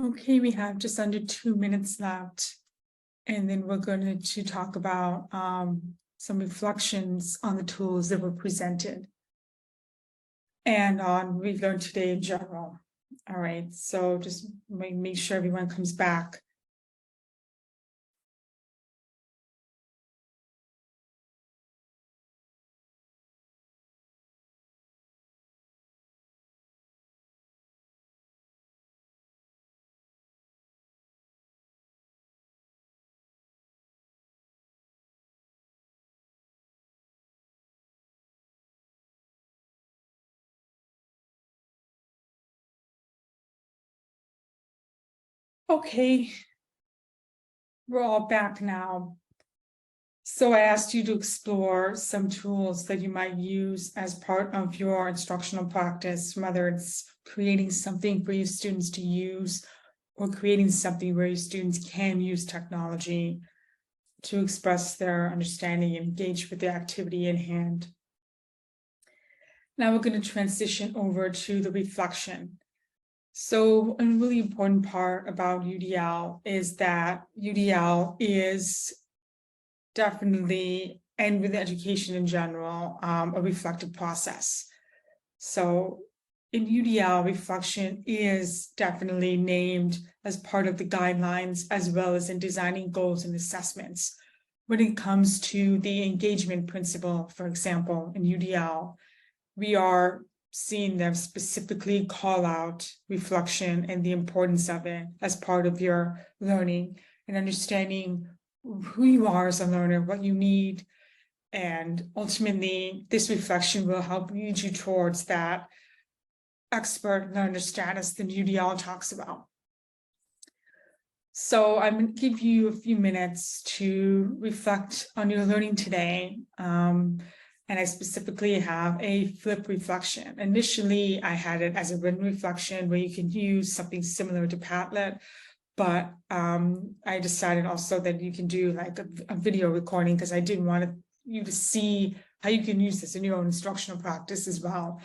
Okay, we have just under 2 minutes left. And then we're going to talk about some reflections on the tools that were presented and on we've learned today in general. All right, so just make sure everyone comes back. Okay, we're all back now. So I asked you to explore some tools that you might use as part of your instructional practice, whether it's creating something for your students to use or creating something where your students can use technology to express their understanding and engage with the activity in hand. Now we're going to transition over to the reflection. So a really important part about UDL is that UDL is definitely, and with education in general, a reflective process. So in UDL, reflection is definitely named as part of the guidelines, as well as in designing goals and assessments. When it comes to the engagement principle, for example, in UDL, we are seeing them specifically call out reflection and the importance of it as part of your learning and understanding who you are as a learner, what you need. And ultimately, this reflection will help lead you towards that expert learner status that UDL talks about. So I'm going to give you a few minutes to reflect on your learning today. And I specifically have a flip reflection. Initially, I had it as a written reflection where you can use something similar to Padlet, but I decided also that you can do like a video recording because I didn't want you to see how you can use this in your own instructional practice as well.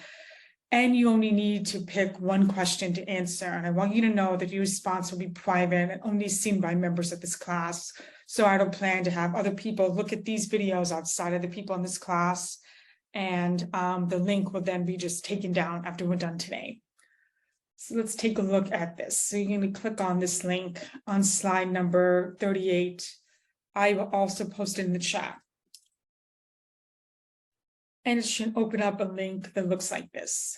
And you only need to pick one question to answer. And I want you to know that your response will be private and only seen by members of this class. So I don't plan to have other people look at these videos outside of the people in this class. And the link will then be just taken down after we're done today. So let's take a look at this. So you're going to click on this link on slide number 38. I will also post it in the chat. And it should open up a link that looks like this.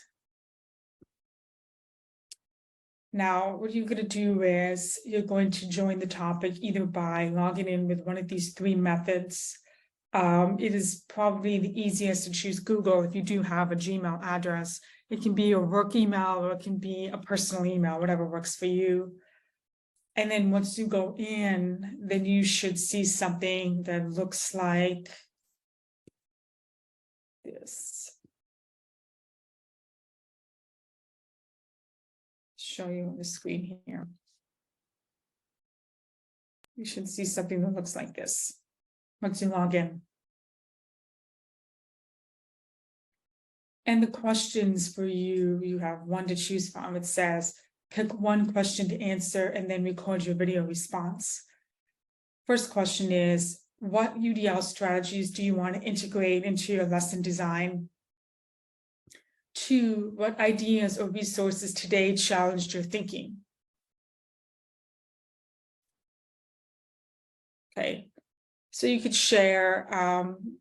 Now, what you're going to do is you're going to join the topic either by logging in with one of these three methods. It is probably the easiest to choose Google if you do have a Gmail address. It can be your work email or it can be a personal email, whatever works for you. And then once you go in, then you should see something that looks like this. Show you on the screen here. You should see something that looks like this once you log in. And the questions for you, you have one to choose from. It says, pick one question to answer and then record your video response. First question is, what UDL strategies do you want to integrate into your lesson design? 2, what ideas or resources today challenged your thinking? Okay, so you could share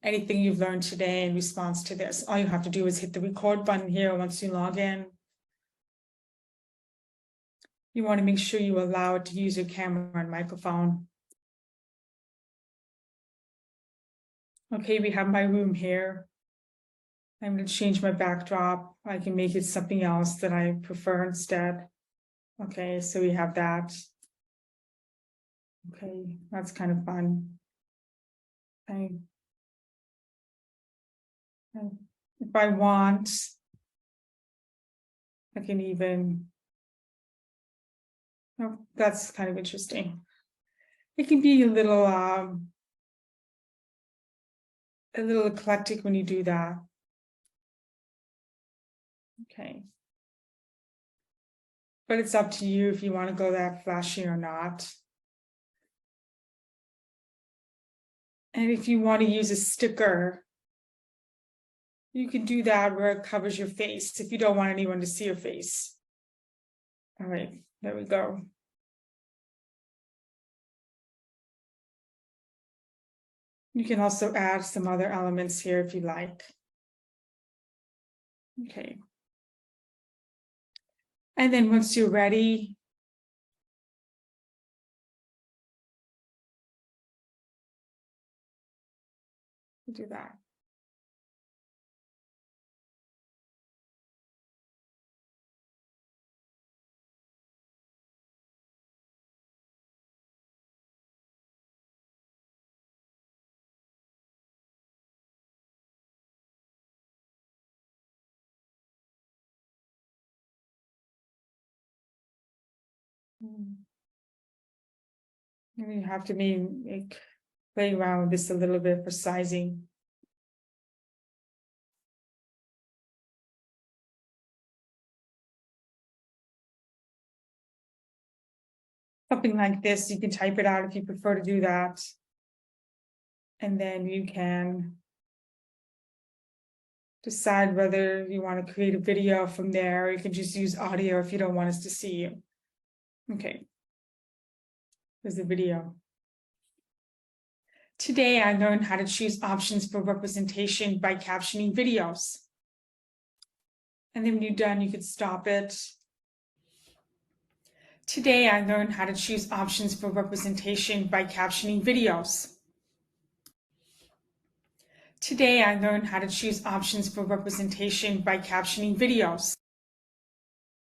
anything you've learned today in response to this. All you have to do is hit the record button here once you log in. You want to make sure you allow it to use your camera and microphone. Okay, we have my room here. I'm going to change my backdrop. I can make it something else that I prefer instead. Okay, so we have that. Okay, that's kind of fun. Okay. If I want, I can even, oh, that's kind of interesting. It can be a little eclectic when you do that. Okay. but it's up to you if you want to go that flashy or not. And if you want to use a sticker, you can do that where it covers your face if you don't want anyone to see your face. All right, there we go. You can also add some other elements here if you like. Okay. And then once you're ready, do that. And you have to play around with this a little bit for sizing. Something like this, you can type it out if you prefer to do that. And then you can decide whether you want to create a video from there, or you can just use audio if you don't want us to see you. Okay. Here's the video. Today, I learned how to choose options for representation by captioning videos. And then when you're done, you could stop it. Today, I learned how to choose options for representation by captioning videos. Today, I learned how to choose options for representation by captioning videos.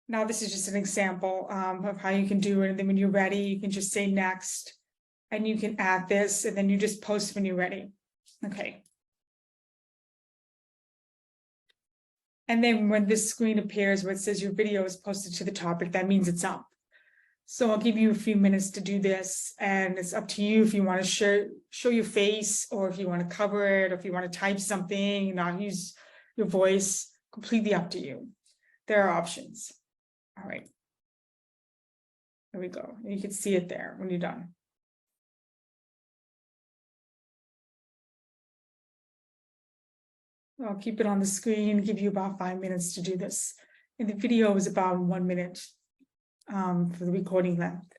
Now, this is just an example of how you can do it. And then when you're ready, you can just say next, and you can add this, and then you just post when you're ready. Okay. And then when this screen appears where it says your video is posted to the topic, that means it's up. So I'll give you a few minutes to do this, and it's up to you if you want to show your face, or if you want to cover it, or if you want to type something and not use your voice. Completely up to you. There are options. All right. There we go. You can see it there when you're done. I'll keep it on the screen, give you about 5 minutes to do this. And the video is about 1 minute for the recording length.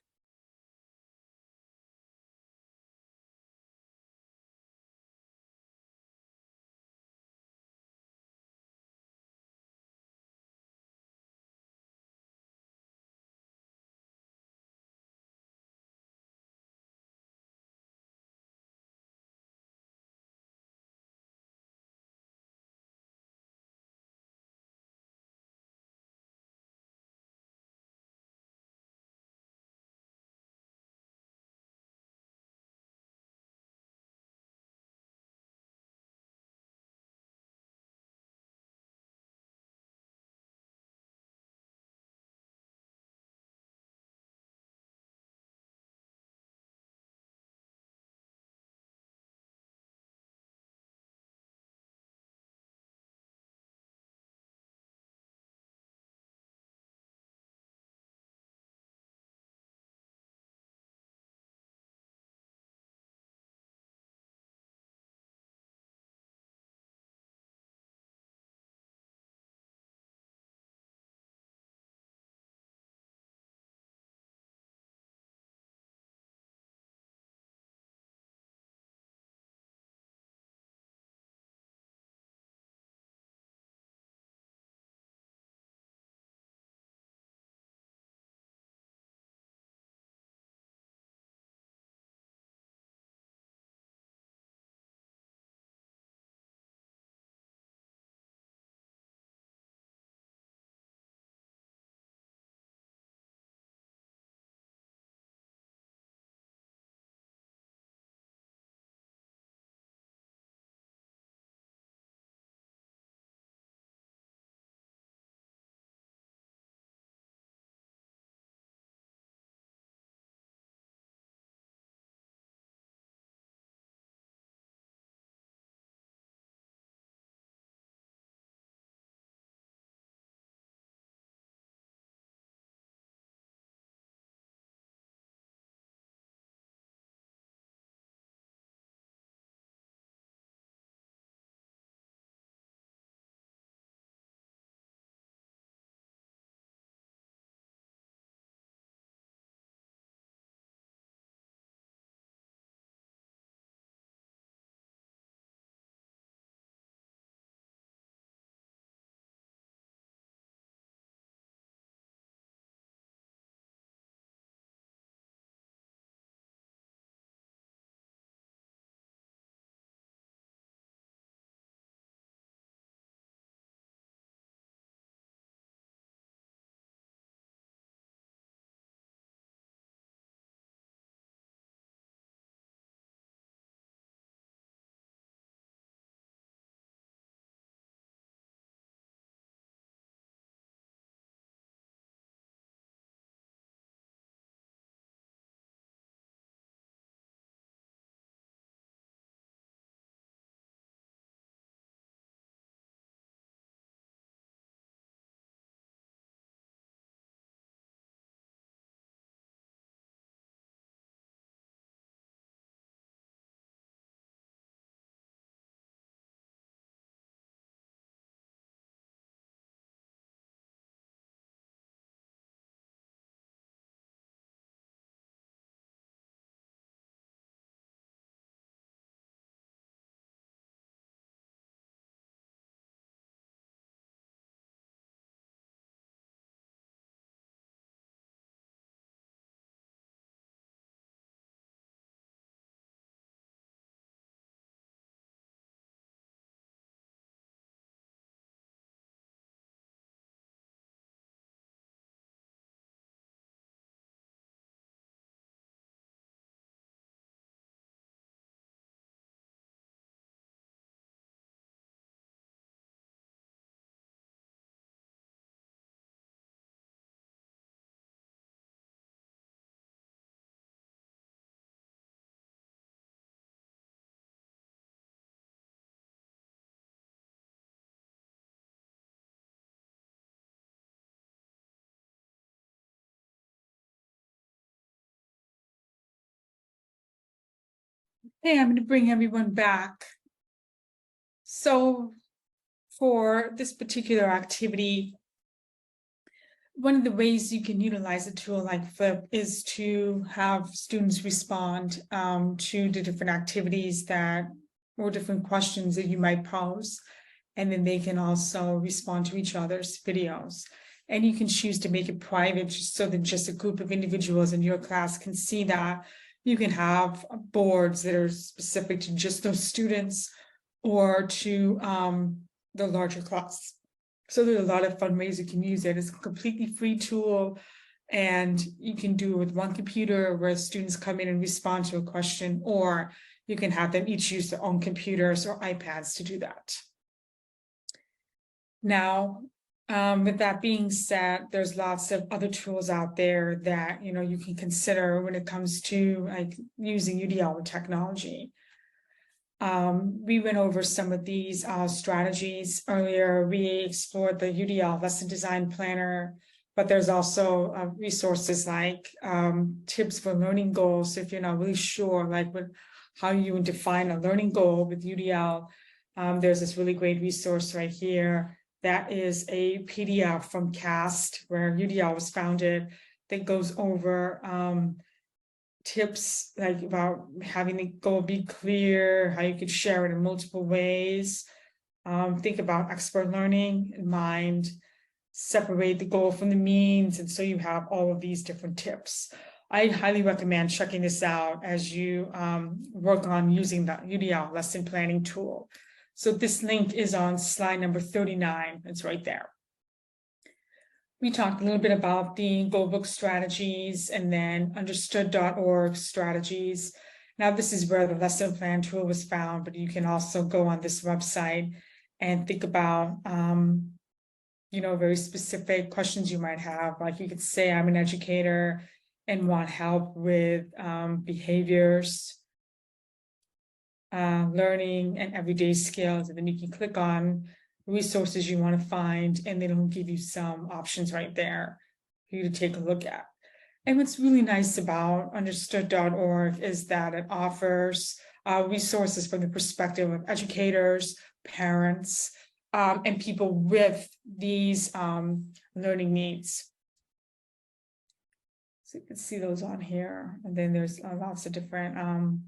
Hey, I'm going to bring everyone back. So for this particular activity, one of the ways you can utilize a tool like Flip is to have students respond to the different activities or different questions that you might pose. And then they can also respond to each other's videos. And you can choose to make it private so that just a group of individuals in your class can see that. You can have boards that are specific to just those students or to the larger class. So there's a lot of fun ways you can use it. It's a completely free tool, and you can do it with one computer where students come in and respond to a question, or you can have them each use their own computers or iPads to do that. Now, with that being said, there's lots of other tools out there that you can consider when it comes to like using UDL with technology. We went over some of these strategies earlier. We explored the UDL lesson design planner, but there's also resources like tips for learning goals. So if you're not really sure like how you would define a learning goal with UDL, there's this really great resource right here. That is a PDF from CAST, where UDL was founded, that goes over tips like about having the goal be clear, how you could share it in multiple ways, think about expert learning in mind, separate the goal from the means, and so you have all of these different tips. I highly recommend checking this out as you work on using the UDL lesson planning tool. So this link is on slide number 39. It's right there. We talked a little bit about the goal book strategies and then understood.org strategies. Now this is where the lesson plan tool was found, but you can also go on this website and think about very specific questions you might have. Like you could say, I'm an educator and want help with behaviors, learning, and everyday skills. And then you can click on resources you want to find, and they will give you some options right there for you to take a look at. And what's really nice about understood.org is that it offers resources from the perspective of educators, parents, and people with these learning needs. So you can see those on here. And then there's lots of different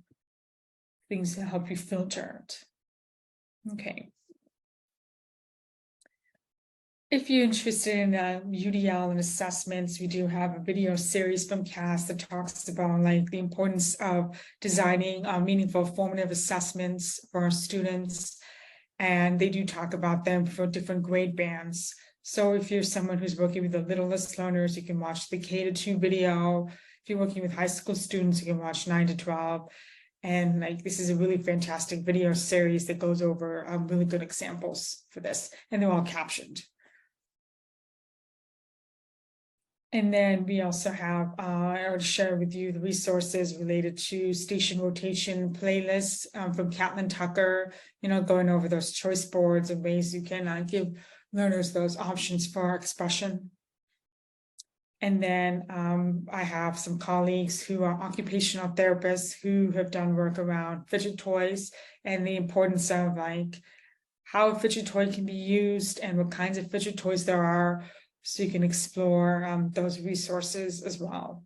things to help you filter it. Okay. If you're interested in UDL and assessments, we do have a video series from CAST that talks about like the importance of designing meaningful formative assessments for our students. And they do talk about them for different grade bands. So if you're someone who's working with the littlest learners, you can watch the K-2 video. If you're working with high school students, you can watch 9 to 12. And like this is a really fantastic video series that goes over really good examples for this, and they're all captioned. And then we also have, I already shared with you the resources related to station rotation playlists from Catlin Tucker, going over those choice boards and ways you can give learners those options for expression. And then I have some colleagues who are occupational therapists who have done work around fidget toys and the importance of like how a fidget toy can be used and what kinds of fidget toys there are. So you can explore those resources as well.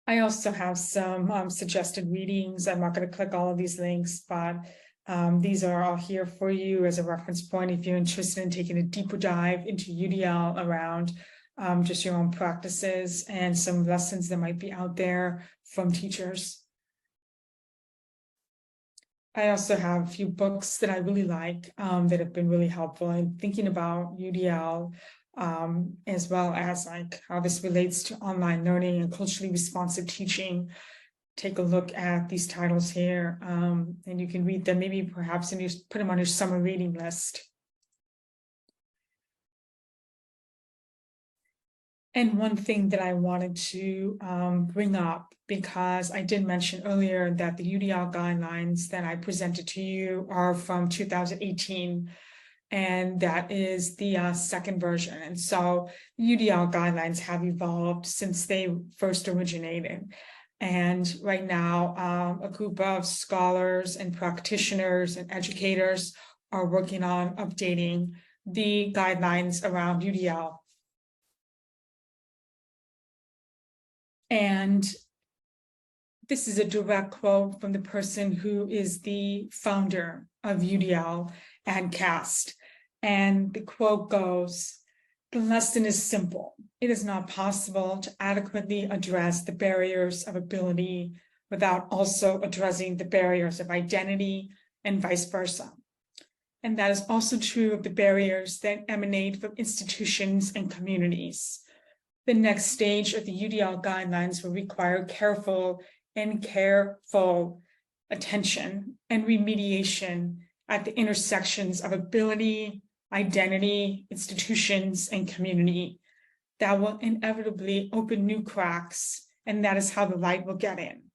I also have some suggested readings. I'm not going to click all of these links, but these are all here for you as a reference point if you're interested in taking a deeper dive into UDL around just your own practices and some lessons that might be out there from teachers. I also have a few books that I really like that have been really helpful in thinking about UDL, as well as like how this relates to online learning and culturally responsive teaching. Take a look at these titles here, and you can read them, maybe perhaps, and you put them on your summer reading list. And one thing that I wanted to bring up, because I did mention earlier that the UDL guidelines that I presented to you are from 2018. And that is the second version. And so UDL guidelines have evolved since they first originated. And right now, a group of scholars and practitioners and educators are working on updating the guidelines around UDL. And this is a direct quote from the person who is the founder of UDL and CAST. And the quote goes, "The lesson is simple. It is not possible to adequately address the barriers of ability without also addressing the barriers of identity and vice versa. And that is also true of the barriers that emanate from institutions and communities. The next stage of the UDL guidelines will require careful attention and remediation at the intersections of ability, identity, institutions, and community. That will inevitably open new cracks, and that is how the light will get in."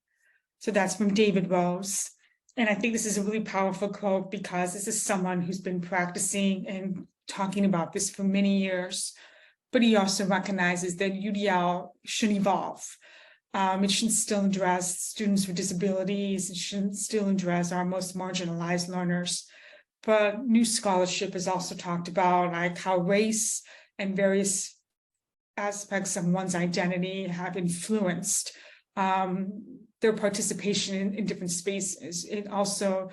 So that's from David Rose. And I think this is a really powerful quote because this is someone who's been practicing and talking about this for many years, but he also recognizes that UDL should evolve. It should still address students with disabilities. It should still address our most marginalized learners. But new scholarship has also talked about like how race and various aspects of one's identity have influenced their participation in different spaces. It also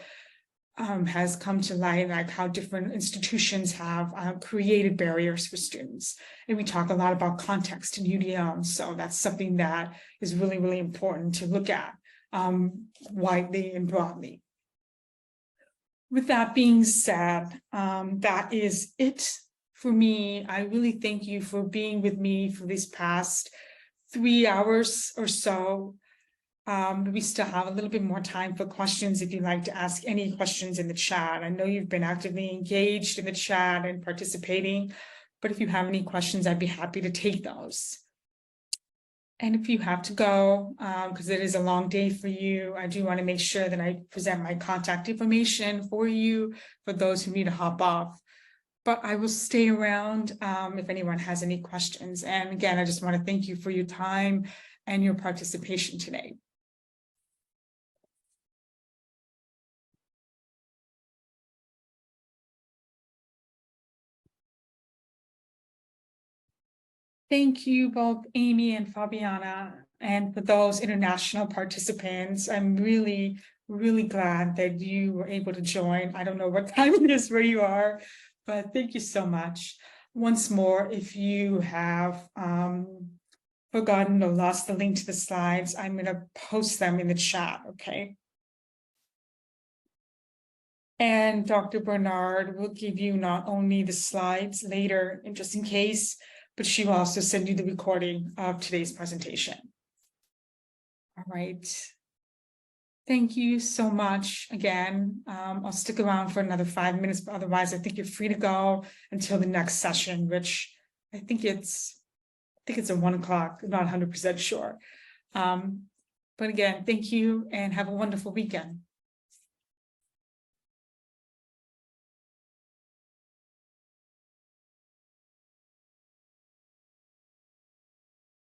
has come to light like how different institutions have created barriers for students. And we talk a lot about context in UDL, so that's something that is really, really important to look at widely and broadly. With that being said, that is it for me. I really thank you for being with me for these past 3 hours or so. We still have a little bit more time for questions if you'd like to ask any questions in the chat. I know you've been actively engaged in the chat and participating, but if you have any questions, I'd be happy to take those. And if you have to go, because it is a long day for you, I do want to make sure that I present my contact information for you, for those who need to hop off. But I will stay around if anyone has any questions. And again, I just want to thank you for your time and your participation today. Thank you both Amy and Fabiana, and for those international participants. I'm really, really glad that you were able to join. I don't know what time it is where you are, but thank you so much. Once more, if you have forgotten or lost the link to the slides, I'm going to post them in the chat, okay? And Dr. Bernard will give you not only the slides later, and just in case, but she will also send you the recording of today's presentation. All right. Thank you so much again. I'll stick around for another 5 minutes, but otherwise I think you're free to go until the next session, which I think it's at 1 o'clock. I'm not 100% sure. But again, thank you and have a wonderful weekend.